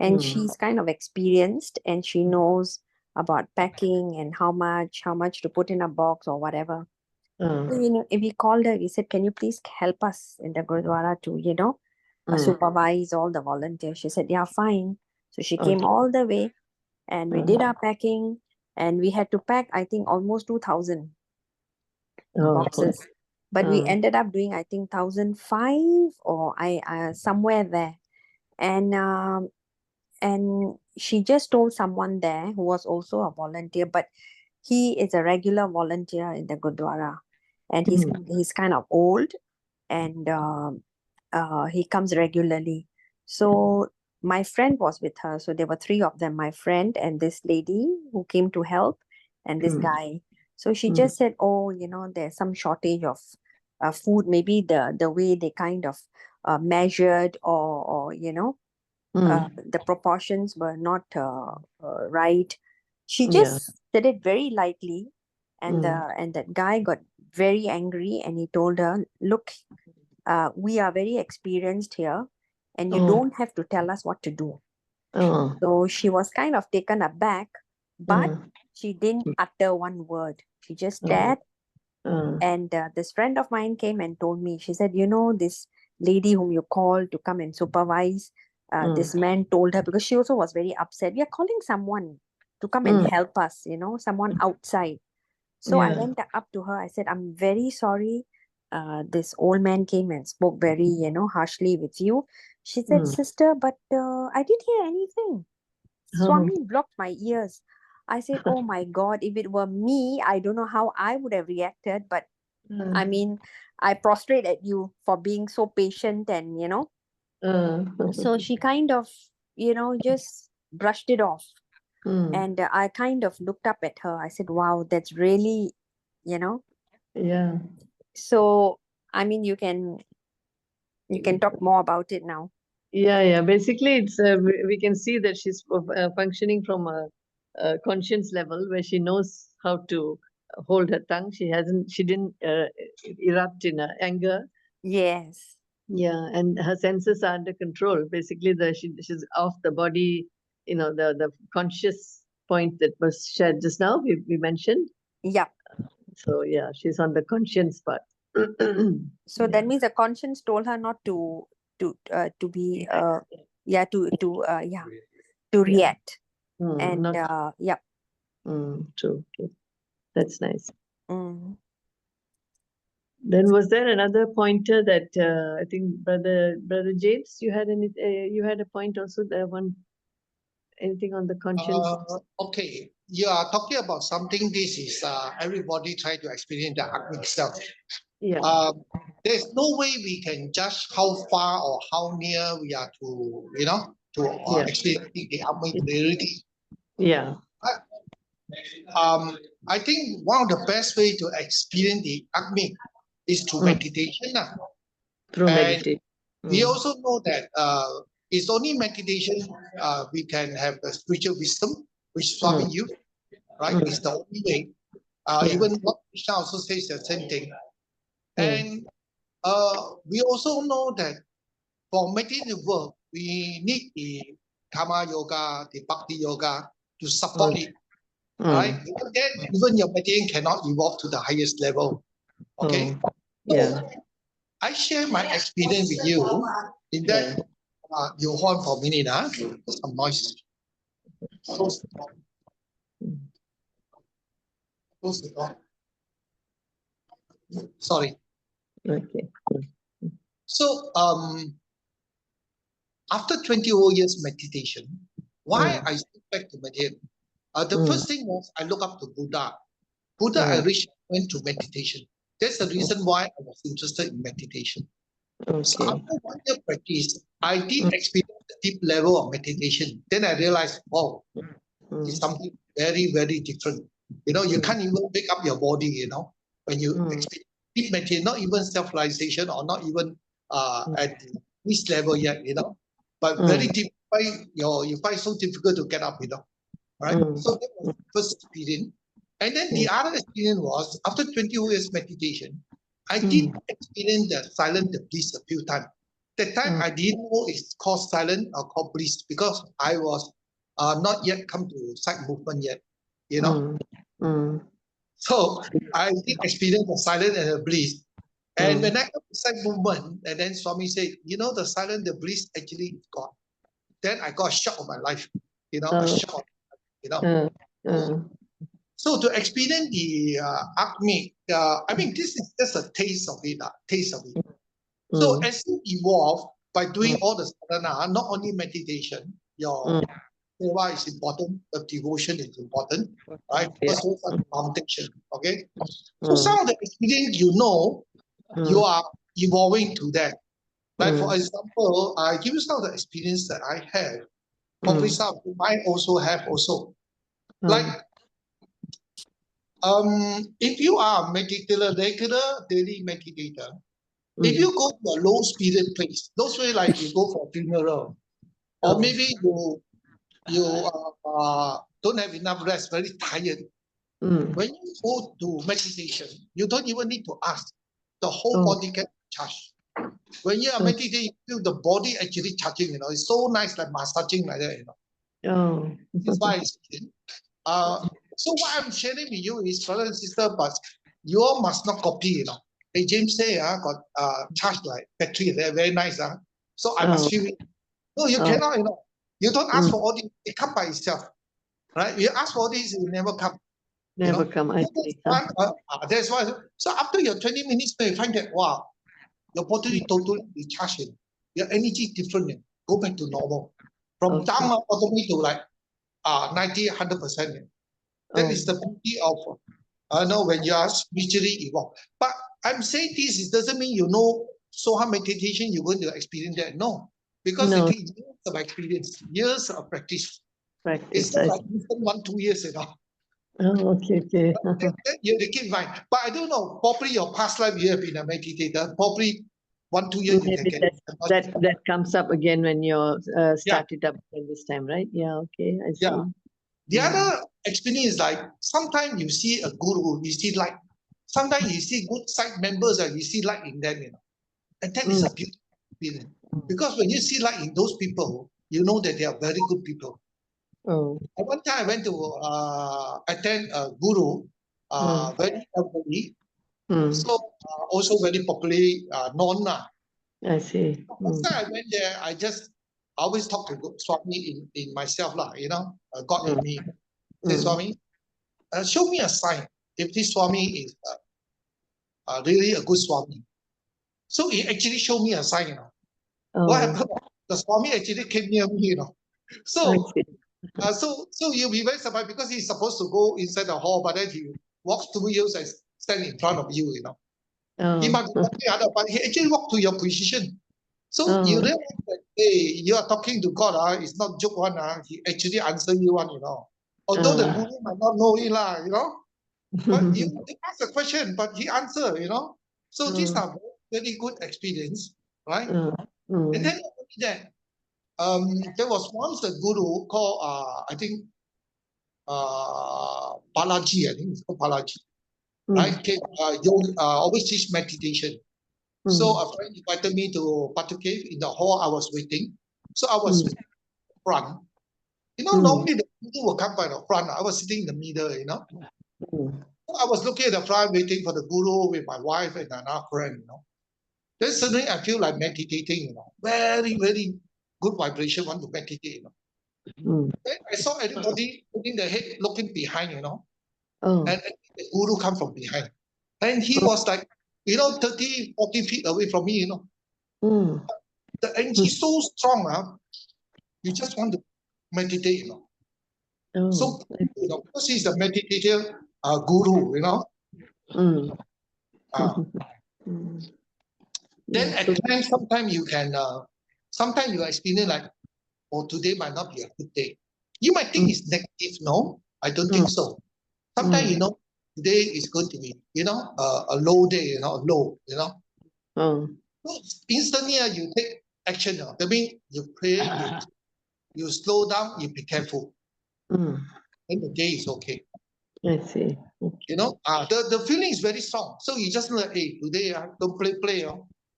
and she's kind of experienced, and she knows about packing and how much to put in a box or whatever. So, if we called her, we said, "Can you please help us in the Gurudwara to, supervise all the volunteers?" She said, "Yeah, fine." So she came all the way, and we did our packing, and we had to pack, I think, almost 2,000 boxes. But we ended up doing, I think, 1,005 or somewhere there. And she just told someone there who was also a volunteer, but he is a regular volunteer in the Gurdwara, and he's kind of old, and he comes regularly. So my friend was with her. So there were 3 of them, my friend and this lady who came to help, and this guy. So she just said, "Oh, there's some shortage of food. Maybe the way they kind of measured or the proportions were not right." She just said it very lightly, and that guy got very angry, and he told her, "Look, we are very experienced here, and you don't have to tell us what to do." So she was kind of taken aback, but she didn't utter one word. She just stared And this friend of mine came and told me, she said, you know, this lady whom you called to come and supervise, this man told her, because she also was very upset. We are calling someone to come and help us, you know, someone outside. So I went up to her. I said, I'm very sorry. This old man came and spoke very, you know, harshly with you. She said, sister, but I didn't hear anything. Swami blocked my ears. I said, oh my God, if it were me, I don't know how I would have reacted. But I mean, I prostrate at you for being so patient and, you know. So she kind of, you know, just brushed it off. And I kind of looked up at her. I said, wow, that's really, you know.
Yeah.
So, I mean, you can talk more about it now.
Yeah. Basically, it's we can see that she's functioning from a conscience level where she knows how to hold her tongue. She didn't erupt in anger.
Yes.
Yeah, and her senses are under control. Basically, she's off the body. You know, the conscious point that was shared just now. We mentioned.
Yeah.
So yeah, she's on the conscience part.
So that means the conscience told her not to be to react. And yeah.
True. That's nice.
Mm.
Then was there another pointer that I think brother James, you had a point also, there one anything on the conscience?
Okay, you are talking about something. This is everybody try to experience the Agni self.
Yeah.
There's no way we can judge how far or how near we are to, you know, to experiencing the Agni reality.
Yeah.
I think one of the best way to experience the Agni is through meditation.
Through meditation.
We also know that it's only meditation we can have a spiritual wisdom, which Swami used, right? It's the only way. Even what Krishna also says the same thing. And we also know that for meditative work, we need the Karma Yoga, the Bhakti Yoga to support it, right? Because then even your meditation cannot evolve to the highest level, okay? So I share my experience with you in that you hold on for a minute, some noise. Close the door. Close the door. Sorry.
Okay.
So after 20 years meditation, why I stick back to meditation? The first thing was I look up to Buddha. I went to meditation. That's the reason why I was interested in meditation. So after 1 year practice, I did experience the deep level of meditation. Then I realized, wow, it's something very, very different. You know, you can't even wake up your body, you know, when you experience deep meditation, not even self-realization or not even at this level yet, you know, but very deep, you find so difficult to get up, you know, right? So that was the first experience. And then the other experience was after 20 years meditation, I did experience the silent bliss a few times. That time I didn't know it's called silent or called bliss because I was not yet come to sight movement yet, you know. So I did experience the silent and the bliss. And when I come to sight movement, and then Swami said, you know, the silent, the bliss actually is God. Then I got a shock of my life, you know, a shock, you know. So to experience the Agni, I mean, this is just a taste of it, So as you evolve by doing all the sadhana, not only meditation, your seva is important, the devotion is important, right? Because those are the foundation, okay? So some of the experience you know, you are evolving to that. Like for example, I give you some of the experience that I have. Probably some you might also have also. Like if you are a meditator, regular daily meditator, if you go to a low spirit place, those way like you go for a funeral, or maybe you don't have enough rest, very tired. When you go to meditation, you don't even need to ask. The whole body can charge. When you are meditating, you feel the body actually charging, you know. It's so nice, like massaging like that, you know. That's why it's so what I'm sharing with you is, brother and sister, but you all must not copy, you know. Hey, James say, got charged like battery there, very nice, so I must feel it. No, you cannot, you know. You don't ask for all this, it come by itself, right? You ask for all this, it will never come.
Never come, I see.
That's why. So after your 20 minutes, you find that, wow, your body totally recharged. Your energy is different. Go back to normal. From down automatically to like 90, 100%. That is the beauty of know when you are spiritually evolved. But I'm saying this, it doesn't mean you know Soha meditation, you're going to experience that. No. Because it takes years of experience, years of practice. It's not like 1, 2 years, you know.
Oh, okay.
You have to keep in mind. But I don't know, probably your past life you have been a meditator. Probably 1, 2 years you can get
that comes up again when you started up at this time, right? Yeah, okay, I see.
Yeah. The other experience is like sometimes you see a guru, you see light. Sometimes you see good side members and you see light in them, you know. And that is a beautiful experience. Because when you see light in those people, you know that they are very good people. At one time I went to attend a guru, very elderly, so also very popularly known.
I see.
First time I went there, I always talk to Swami in myself, you know, God in me. Say, Swami, show me a sign if this Swami is really a good Swami. So he actually showed me a sign, you know. What happened? The Swami actually came near me, you know. So, so you'll be very surprised because he's supposed to go inside the hall, but then he walks to you and stand in front of you, you know. He might be walking other, but he actually walked to your position. So you realize that, hey, you are talking to God, it's not joke one, he actually answer you one, you know. Although the guru might not know it, you know. But you ask a question, but he answer, you know. So these are very good experience, right? And then that, there was once a guru called, I think, Balaji, I think it's called Balaji, right? Always teach meditation. So a friend invited me to Patukave in the hall. I was waiting. So I was front. You know, normally the guru will come by the front. I was sitting in the middle, you know. So I was looking at the front, waiting for the guru with my wife and another friend, you know. Then suddenly I feel like meditating, you know. Very, very good vibration, want to meditate, you know. Then I saw everybody putting their head looking behind, you know. And the guru come from behind. And he was like, you know, 30, 40 feet away from me, you know. The energy is so strong, you just want to meditate, you know. So, you know, because he's a meditator guru, you know. Then at times, sometimes you can, sometimes you experience like, oh, today might not be a good day. You might think it's negative. No, I don't think so. Sometimes, you know, today is going to be, you know, a low day, you know, low, you know. So instantly, you take action. That means you pray, you slow down, you be careful. And the day is okay.
I see.
You know, the feeling is very strong. So you just like, hey, today don't play.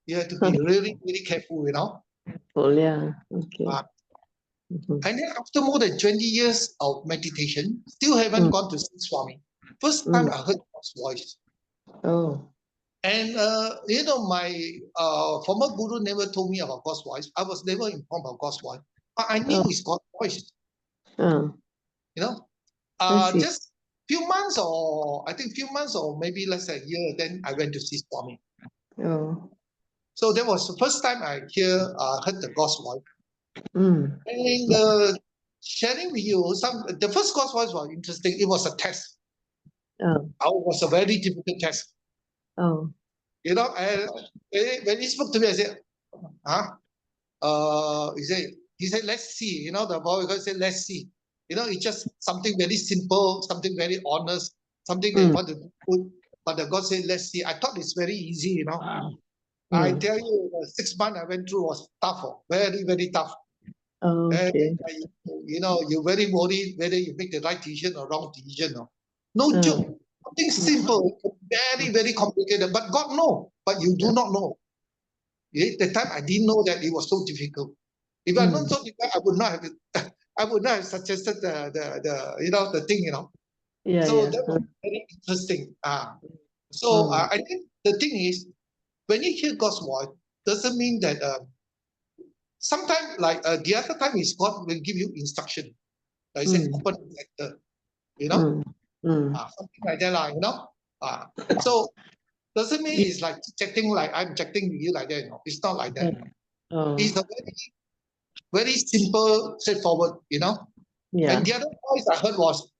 You have to be really, really careful, you know.
Oh, yeah. Okay.
And then after more than 20 years of meditation, still haven't gone to see Swami. First time I heard God's voice. And, you know, my former guru never told me about God's voice. I was never informed about God's voice. But I knew it's God's voice. You know, just few months or maybe less than a year, then I went to see Swami. So that was the first time I heard the God's voice. And sharing with you, the first God's voice was interesting. It was a test. It was a very difficult test. You know, when he spoke to me, I said, he said, let's see. You know, the boy said, let's see. You know, it's just something very simple, something very honest, something that you want to do. But the God said, let's see. I thought it's very easy, you know. I tell you, the 6 months I went through was tough, very, very tough. And, you know, you're very worried whether you make the right decision or wrong decision. No joke. Something simple, very, very complicated. But God knows, but you do not know. At the time, I didn't know that it was so difficult. If I not so difficult, I would not have suggested the you know, the thing, you know. So that was very interesting. So I think the thing is, when you hear God's voice, doesn't mean that sometimes, like the other time is God will give you instruction. Like I said, open the letter, you know, something like that, you know. So doesn't mean it's like chatting like I'm chatting with you like that. No, it's not like that. It's a very, very simple, straightforward, you know. And the other voice I heard was,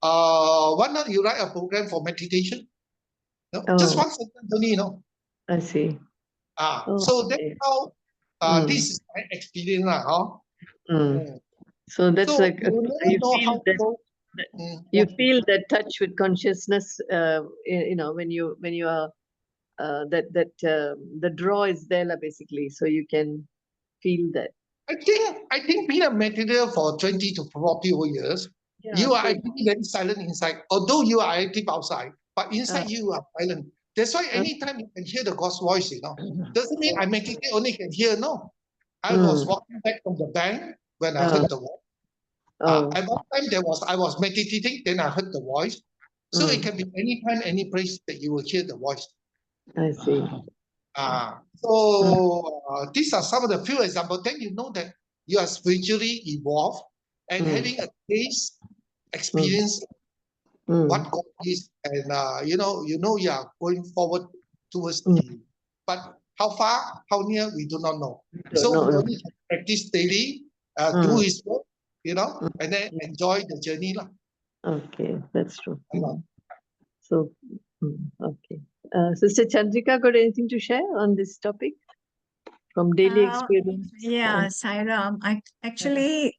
why not you write a program for meditation? No, just one sentence only, you know.
I see.
So that's how this is my experience,
So that's
so
like you feel that touch with consciousness. You know, when you are the draw is there, basically, so you can feel that.
I think being a meditator for 20 to 40 years, you are actually very silent inside. Although you are active outside, but inside you are silent. That's why anytime you can hear the God's voice, you know, doesn't mean I meditate only can hear. No, I was walking back from the bank when I heard the voice. At one time I was meditating, then I heard the voice. So it can be anytime, any place that you will hear the voice.
I see.
So these are some of the few examples. Then you know that you are spiritually evolved and having a taste, experience what God is, and you know you are going forward towards the. But how far, how near, we do not know. So we only have to practice daily, do His work, you know, and then enjoy the journey, lah.
Okay, that's true. So, okay. Sister Chandrika, got anything to share on this topic from daily experience?
Yeah, Sairam, actually,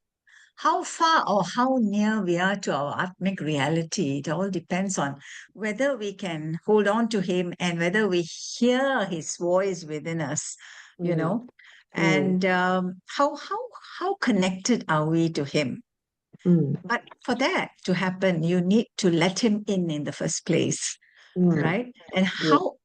how far or how near we are to our Atmic reality, it all depends on whether we can hold on to Him and whether we hear His voice within us, you know, and how connected are we to Him? But for that to happen, you need to let Him in the first place, right? And how,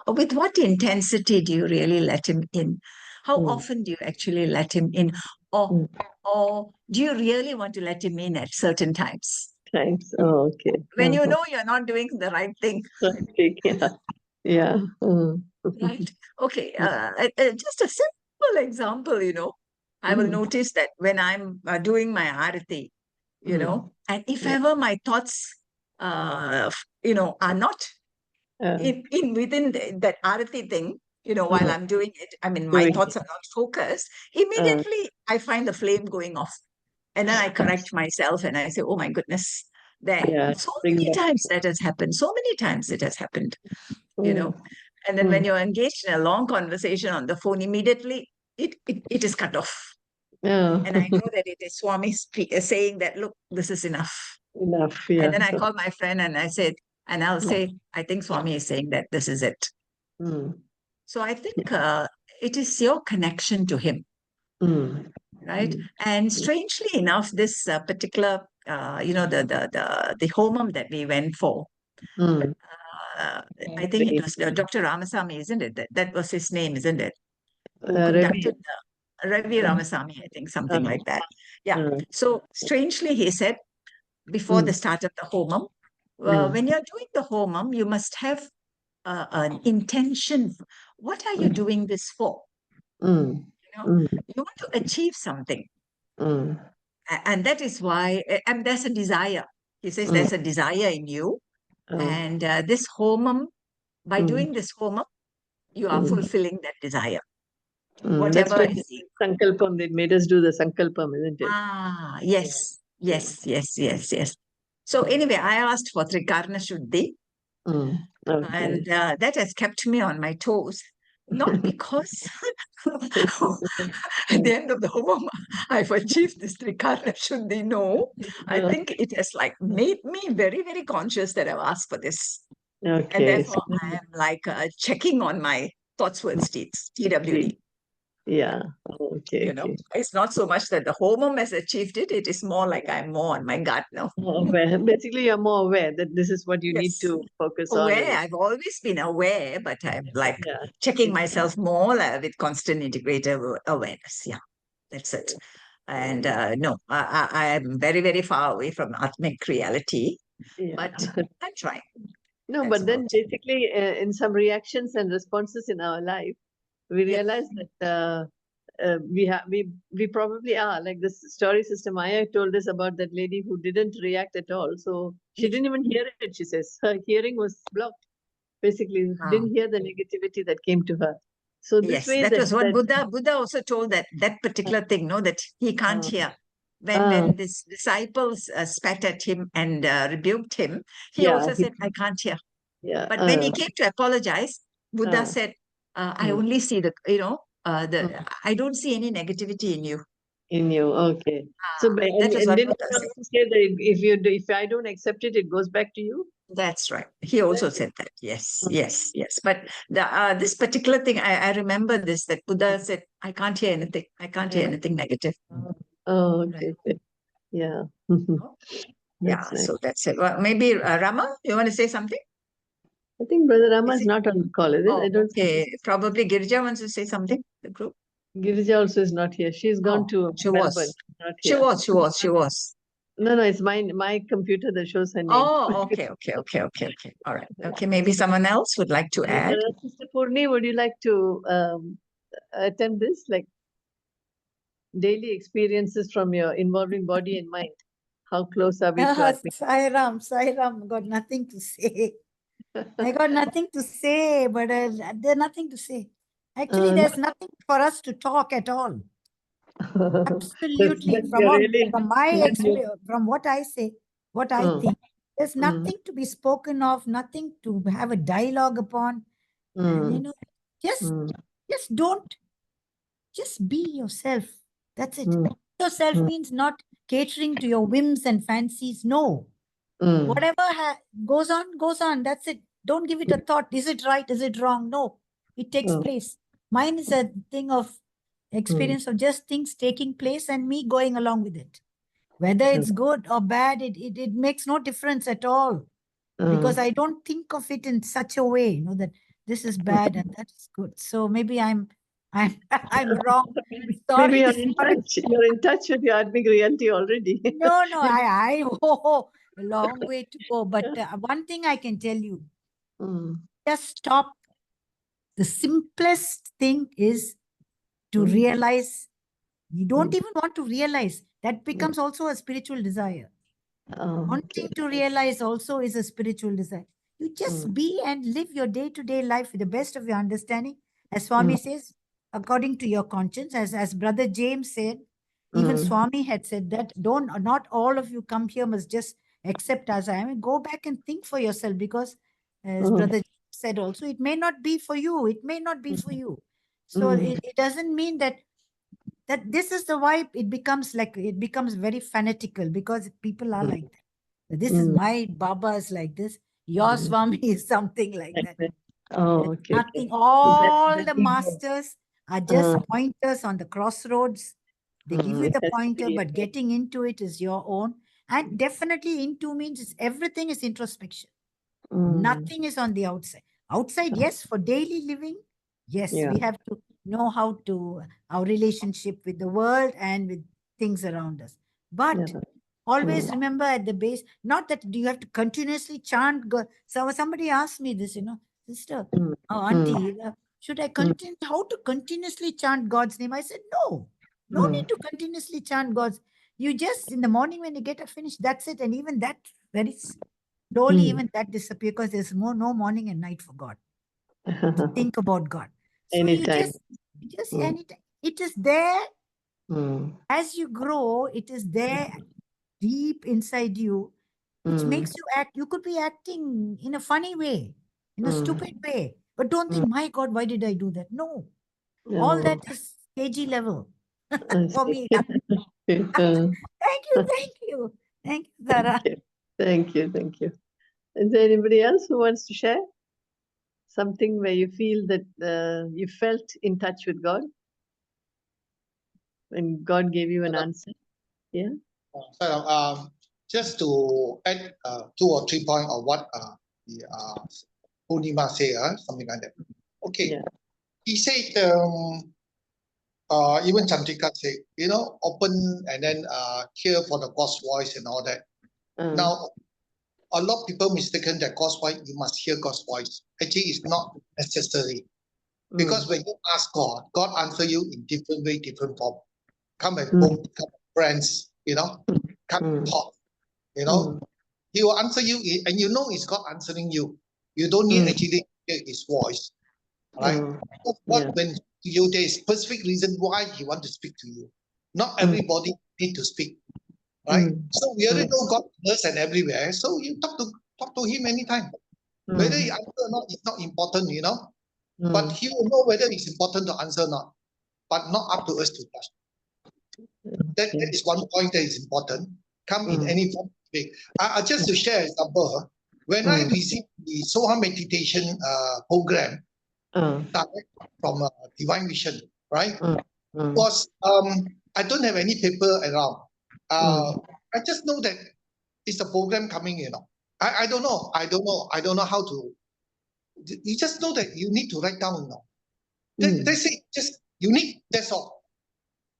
with what intensity do you really let Him in? How often do you actually let Him in? Or do you really want to let Him in at certain times?
Times. Oh, okay.
When you know you're not doing the right thing.
Okay, yeah.
Right. Okay. Just a simple example, you know, I will notice that when I'm doing my arati, you know, and if ever my thoughts, you know, are not in within that arati thing, you know, while I'm doing it, I mean, my thoughts are not focused, immediately I find the flame going off. And then I correct myself and I say, oh my goodness, there. So many times that has happened. So many times it has happened, you know. And then when you're engaged in a long conversation on the phone, immediately it is cut off. And I know that it is Swami saying that, look, this is enough.
Enough, yeah.
And then I call my friend and I said, and I'll say, I think Swami is saying that this is it. So I think it is your connection to Him, right? And strangely enough, this particular, you know, the homam that we went for, I think it was Dr. Ramasamy, isn't it? That was his name, isn't it? Who conducted Ravi Ramasamy, I think, something like that. Yeah. So strangely, he said, before the start of the homam, when you're doing the homam, you must have an intention. What are you doing this for? You know, you want to achieve something. And that is why, and there's a desire. He says there's a desire in you. And this homam, by doing this homam, you are fulfilling that desire. Whatever
is sankalpam, they made us do the sankalpam, isn't it?
Yes. So anyway, I asked for Trikarna Shuddhi. And that has kept me on my toes. Not because at the end of the homam, I've achieved this Trikarna Shuddhi. No, I think it has like made me very, very conscious that I've asked for this. And therefore, I am like checking on my thoughts, words, deeds, TWD.
Yeah. Okay.
You know, it's not so much that the homam has achieved it. It is more like I'm more on my guard now.
Basically, you're more aware that this is what you need to focus on.
I've always been aware, but I'm like checking myself more with constant integrated awareness. Yeah, that's it. And no, I am very, very far away from Atmic reality, but I'm trying.
No,
That's
but then
about
basically in some reactions and responses in our life, we realize that we probably are like this story Sister Maya told us about that lady who didn't react at all. So she didn't even hear it. She says her hearing was blocked. Basically, didn't hear the negativity that came to her. So this way,
that was what Buddha also told, that particular thing, no, that he can't hear. When this disciples spat at him and rebuked him, he also said, I can't hear.
Yeah.
But when he came to apologize, Buddha said, I only see I don't see any negativity in you.
In you, okay. So,
that was what
didn't
Buddha
he
said.
also say that if I don't accept it, it goes back to you?
That's right. He also said that. Yes, yes, yes. But this particular thing, I remember this, that Buddha said, I can't hear anything. I can't hear anything negative.
Oh, okay. Okay. Yeah.
Yeah, so that's it. Well, maybe Rama, you want to say something?
I think Brother Rama is not on the call, is it?
Oh,
I don't
okay. Probably Girija wants to say something, the group.
Girija also is not here. She's gone to Melbourne. Not
She
here.
was.
No, it's my computer that shows her name.
Oh, okay. All right. Okay, maybe someone else would like to add.
Sister Purni, would you like to attempt this? Like daily experiences from your involving body and mind. How close are we to Atmic?
Sairam, got nothing to say. I got nothing to say, but there's nothing to say. Actually, there's nothing for us to talk at all. Absolutely. From what I say, what I think, there's nothing to be spoken of, nothing to have a dialogue upon. And, just don't, just be yourself. That's it. Yourself means not catering to your whims and fancies. No. Whatever goes on. That's it. Don't give it a thought. Is it right? Is it wrong? No. It takes place. Mine is a thing of experience of just things taking place and me going along with it. Whether it's good or bad, it makes no difference at all. Because I don't think of it in such a way, that this is bad and that is good. So maybe I'm wrong. Sorry.
Maybe you're in touch with your Atmic reality already.
No, a long way to go. But one thing I can tell you, just stop. The simplest thing is to realize. You don't even want to realize. That becomes also a spiritual desire. Wanting to realize also is a spiritual desire. You just be and live your day-to-day life with the best of your understanding. As Swami says, according to your conscience, as Brother James said, even Swami had said that not all of you come here must just accept as I am. Go back and think for yourself, because as Brother James said also, it may not be for you. It may not be for you. So it doesn't mean that this is the vibe. It becomes very fanatical, because people are like that. This is my Baba is like this. Your Swami is something like that.
Oh, okay.
Nothing. All the masters are just pointers on the crossroads. They give you the pointer, but getting into it is your own. And definitely into means everything is introspection. Nothing is on the outside. Outside, yes, for daily living, yes, we have to know how to, our relationship with the world and with things around us. But always remember at the base, not that you have to continuously chant God. So somebody asked me this, sister, auntie, should I continue? How to continuously chant God's name? I said, no need to continuously chant God's. You just, in the morning when you get finished, that's it. And even that, very slowly, even that disappears, because there's no morning and night for God. To think about God. So
Anytime.
you just anytime. It is there. As you grow, it is there deep inside you, which makes you act. You could be acting in a funny way, in a stupid way, but don't think, my God, why did I do that? No. All that is KG level for me. Thank you, Zara.
Thank you. Is there anybody else who wants to share something where you feel that you felt in touch with God and God gave you an answer? Yeah.
So, just to add 2 or 3 points of what the Purnima say, something like that. Okay.
Yeah.
He said, even Chandrika said, open and then hear for the God's voice and all that. Now, a lot of people mistaken that God's voice, you must hear God's voice. Actually, it's not necessary. Because when you ask God, God answer you in different way, different form. Come and book, come friends, come and talk, He will answer you, and you know it's God answering you. You don't need actually hear His voice, right? But when you, there is specific reason why He want to speak to you. Not everybody need to speak, right? So we already know God is and everywhere, so you talk to Him anytime. Whether He answer or not, it's not important, But He will know whether it's important to answer or not, but not up to us to touch. That is one point that is important. Come in any form. Just to share an example, when I received the Soha meditation program direct from Divine Vision, right? Was I don't have any paper around. I just know that it's a program coming, I don't know. I don't know how to. You just know that you need to write down, That's it. Just unique. That's all.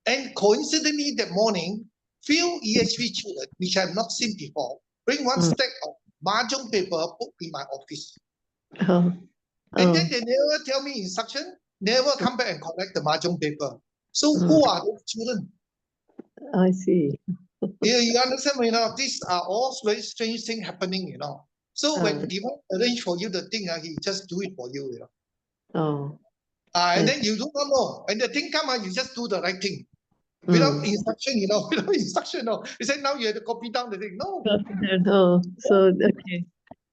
And coincidentally, that morning, few EHV children, which I have not seen before, bring one stack of mahjong paper put in my office. And then they never tell me instruction, never come back and collect the mahjong paper. So who are those children?
I see.
You understand? These are all very strange things happening, So when Divine arrange for you the thing, He just do it for you, And then you do not know. And the thing come, you just do the right thing. Without instruction, without instruction, He said, now you have to copy down the thing. No.
No. So, okay.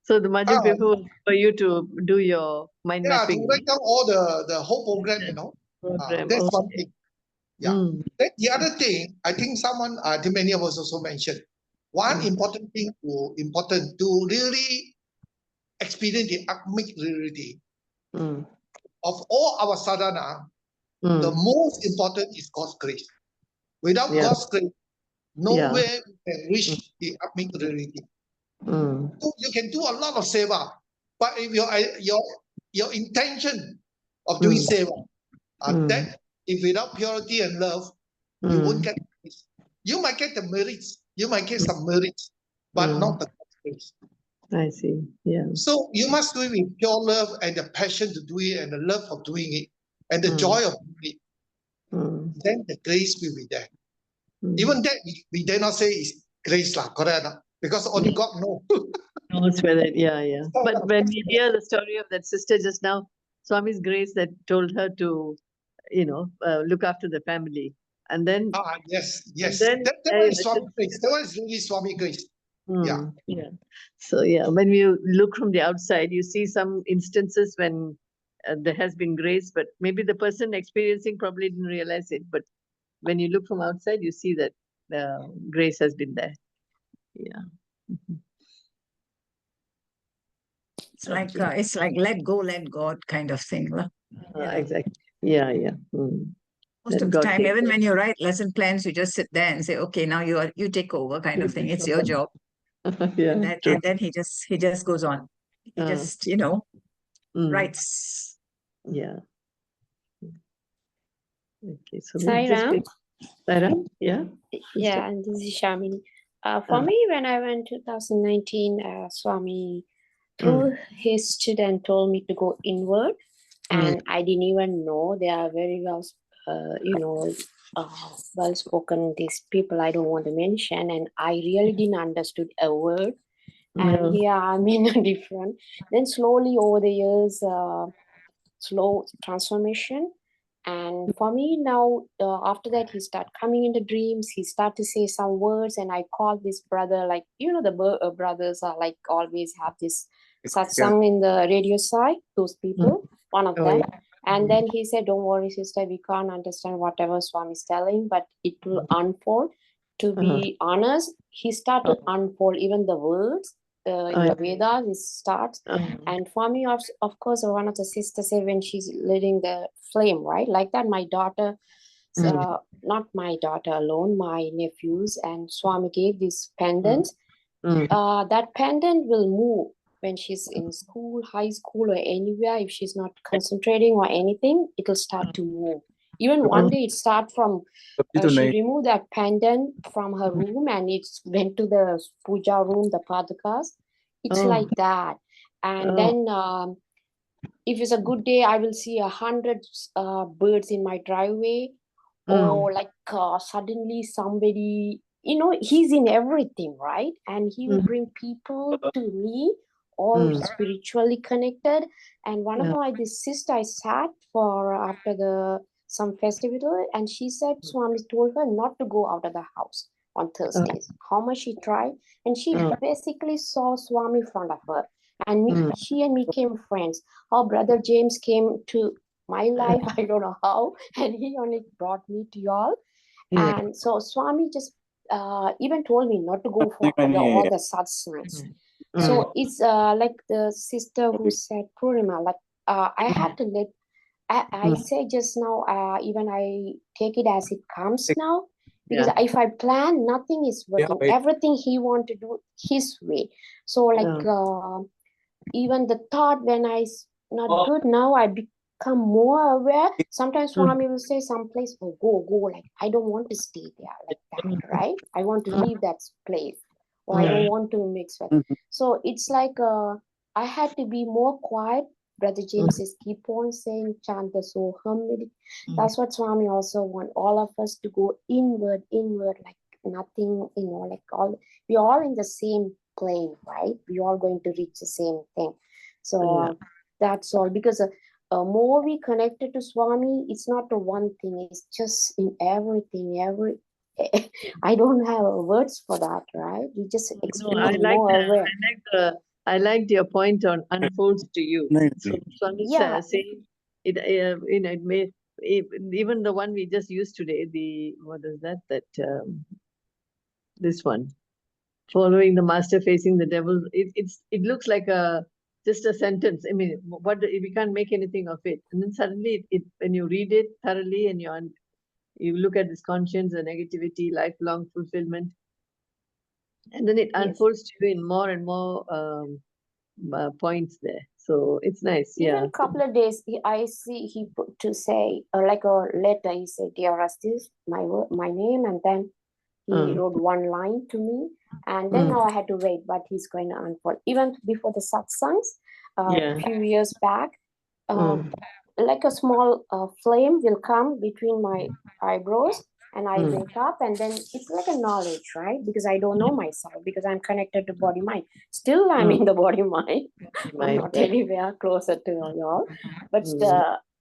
So the mahjong paper was for you to do your mind mapping.
To write down all the whole program,
Program.
That's one thing. Then the other thing, I think someone, many of us also mentioned, one important thing important to really experience the atmic reality of all our sadhana, the most important is God's grace. Without God's grace, nowhere we can reach the atmic reality. So you can do a lot of seva, but if your intention of doing seva, that if without purity and love, you won't get this. You might get the merits, you might get some merits, but not the grace.
I see. Yeah.
So you must do it with pure love and the passion to do it and the love of doing it and the joy of doing it. Then the grace will be there. Even that we dare not say is grace, correct? Because only God knows.
Knows whether, yeah. But when we hear the story of that sister just now, Swami's grace that told her to, look after the family. And then
yes.
Then,
that one is Swami grace. That one is really Swami grace. Yeah.
So when you look from the outside, you see some instances when there has been grace, but maybe the person experiencing probably didn't realize it. But when you look from outside, you see that grace has been there. Yeah.
It's like let go, let God kind of thing.
Exactly. Yeah.
Most of the time, even when you write lesson plans, you just sit there and say, okay, now you take over kind of thing. It's your job. And then he just goes on. He just, writes.
Yeah. Okay. So
Sairam?
Sairam, yeah.
Yeah, and this is Shamini. For me, when I went 2019, Swami, through his student, told me to go inward, and I didn't even know they are very well, well spoken. These people I don't want to mention, and I really didn't understood a word. And here I'm in a different. Then slowly over the years, slow transformation. And for me now, after that, he started coming into dreams. He started to say some words, and I called this brother, like, the brothers are like always have this satsang in the radio side, those people, one of them. And then he said, don't worry, sister, we can't understand whatever Swami is telling, but it will unfold. To be honest, he started to unfold even the words. In the Vedas, it starts. And for me, of course, one of the sisters said when she's leading the flame, right? Like that, my daughter, not my daughter alone, my nephews, and Swami gave this pendant. That pendant will move when she's in school, high school, or anywhere. If she's not concentrating or anything, it will start to move. Even one day it started from, she removed that pendant from her room and it went to the puja room, the padakas. It's like that. And then if it's a good day, I will see 100 birds in my driveway. Or like suddenly somebody, he's in everything, right? And he will bring people to me, all spiritually connected. And one of my this sister I sat for after some festival, and she said Swami told her not to go out of the house on Thursdays. How much she tried, and she basically saw Swami in front of her, and she and me became friends. Her brother James came to my life, I don't know how, and he only brought me to y'all. And so Swami just even told me not to go for all the satsangs. So it's like the sister who said, Purnima, like I had to let, I say just now, even I take it as it comes now, because if I plan, nothing is working. Everything he want to do his way. So like even the thought when not good, now I become more aware. Sometimes Swami will say someplace, oh, go, like I don't want to stay there like that, right? I want to leave that place, or I don't want to mix with. So it's like I had to be more quiet. Brother James is keep on saying chant the Soham. That's what Swami also want all of us to go inward, like nothing, like we're all in the same plane, right? We're all going to reach the same thing. So that's all, because more we connected to Swami, it's not the one thing, it's just in everything, I don't have words for that, right? You just experience more aware.
I liked your point on unfolds to you. So Swami saying it, it may, even the one we just used today, what is that? This one, following the master, facing the devil. It looks like just a sentence. I mean, we can't make anything of it. And then suddenly, when you read it thoroughly and you look at this conscience, the negativity, lifelong fulfillment, and then it unfolds to you in more and more points there. So it's nice.
Even a couple of days, I see he put to say like a letter. He said, "Dear Rastis, my name," and then he wrote one line to me, and then now I had to wait. But he's going to unfold. Even before the satsangs, a few years back, like a small flame will come between my eyebrows, and I wake up, and then it's like a knowledge, right? Because I don't know myself, because I'm connected to body mind. Still, I'm in the body mind. I'm not anywhere closer to y'all, but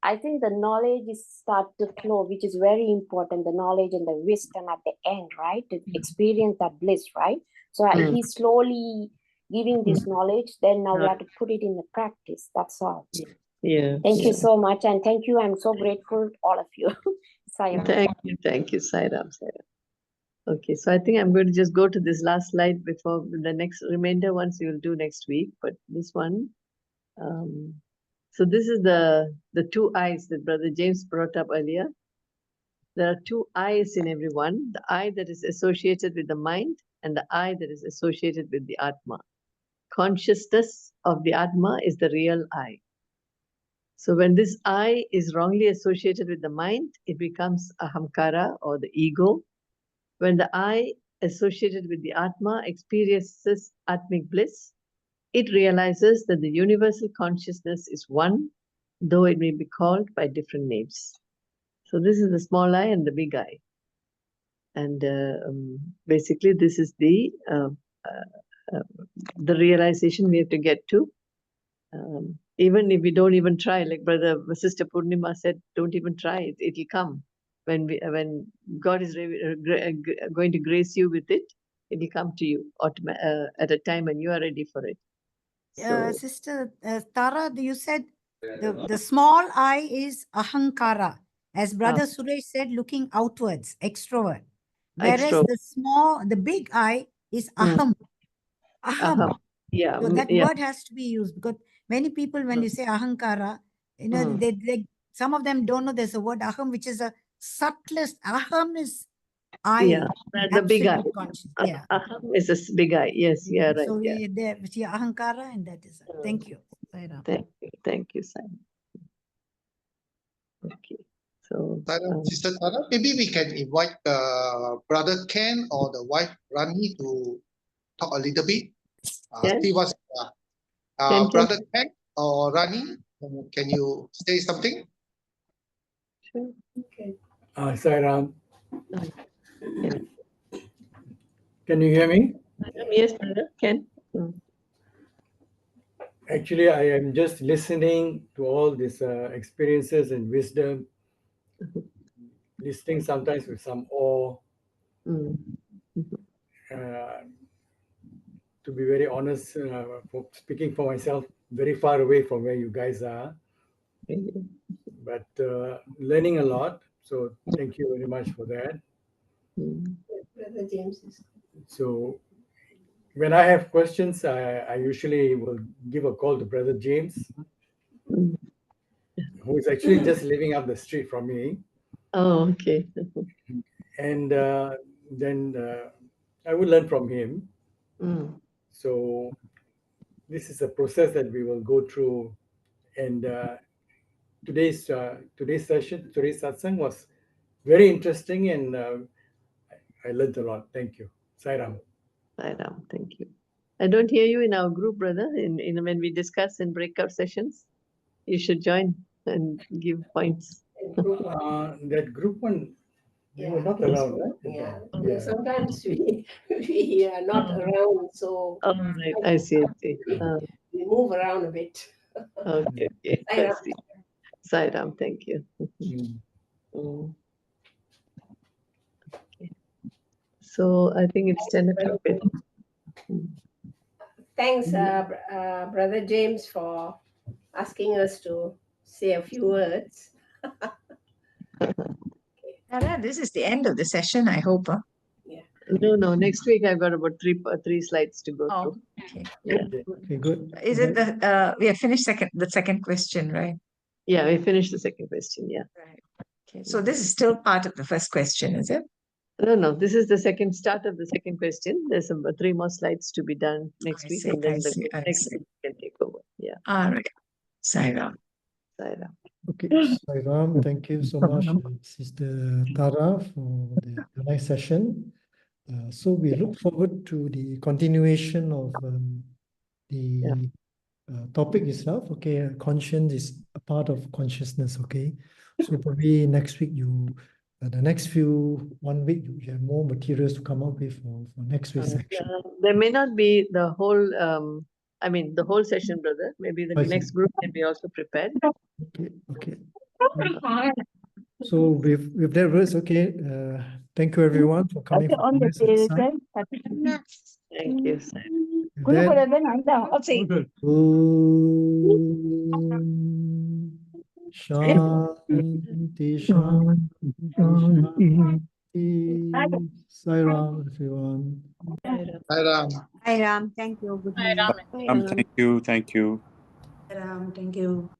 I think the knowledge is start to flow, which is very important. The knowledge and the wisdom at the end, right? To experience that bliss, right? So he's slowly giving this knowledge. Then now we have to put it in the practice. That's all. Thank you so much, and thank you. I'm so grateful, all of you.
Thank you, Sairam. Okay, so I think I'm going to just go to this last slide before the next remainder ones we will do next week. But this one, so this is the two eyes that Brother James brought up earlier. There are two eyes in everyone: the eye that is associated with the mind, and the eye that is associated with the Atma. Consciousness of the Atma is the real eye. So when this I is wrongly associated with the mind, it becomes ahamkara, or the ego. When the I associated with the Atma experiences Atmic bliss, it realizes that the universal consciousness is one, though it may be called by different names. So this is the small I and the big I. And basically this is the realization we have to get to. Even if we don't even try, like Sister Purnima said, don't even try it. It'll come. When God is going to grace you with it, it will come to you at a time when you are ready for it. So,
Sister Tara, you said the small I is ahankara. As Brother Suresh said, looking outwards, extrovert. Whereas the big I is aham. Aham.
Yeah.
So that word has to be used, because many people, when you say ahankara, they some of them don't know there's a word aham, which is a subtlest. Aham is I.
Yeah, the big I.
Yeah.
Aham is a big I. Yes, yeah, right.
So we see ahankara, and that is thank you.
Thank you, Simon. Okay. So
Sister Tara, maybe we can invite Brother Ken or the wife Rani to talk a little bit See what's Brother Ken or Rani, can you say something?
Sure. Okay.
Sairam.
Yeah.
Can you hear me?
Yes, brother. Ken.
Actually, I am just listening to all these experiences and wisdom, listening sometimes with some awe. To be very honest, for speaking for myself, very far away from where you guys are, but learning a lot. So thank you very much for that.
Brother James is.
So when I have questions, I usually will give a call to Brother James, who is actually just living up the street from me.
Oh, okay.
And then I will learn from him. So this is a process that we will go through. And today's session, today's satsang was very interesting, and I learned a lot. Thank you. Sairam.
Sairam, thank you. I don't hear you in our group, brother. In when we discuss in breakout sessions, you should join and give points.
That group one, you were not around, right?
Yeah. Sometimes we are not around, so
Right. I see.
we move around a bit.
Okay. I see. Sairam, thank you. Okay. So I think it's 10 o'clock.
Thanks, Brother James, for asking us to say a few words.
Tara, this is the end of the session, I hope.
No. Next week I've got about three slides to go through.
Okay.
Yeah.
Okay, good.
Is it we have finished the second question, right?
Yeah, we finished the second question. Yeah.
Right. Okay. So this is still part of the first question, is it?
No. This is the start of the second question. There's some 3 more slides to be done next week, and then next week can take over. Yeah.
All right. Sairam.
Okay, Sairam, thank you so much, Sister Tara, for the nice session. So we look forward to the continuation of the topic itself. Okay, conscience is a part of consciousness. Okay, so probably next week the next 1 week you have more materials to come up with for next week's section.
There may not be the whole. The whole session, brother. Maybe the next group can be also prepared.
Okay. So with that words, okay. Thank you everyone for coming.
Thank you.
Shanti, Shanti. Sairam, everyone.
Sairam, thank you. Good night.
Thank you.
Sairam, thank you.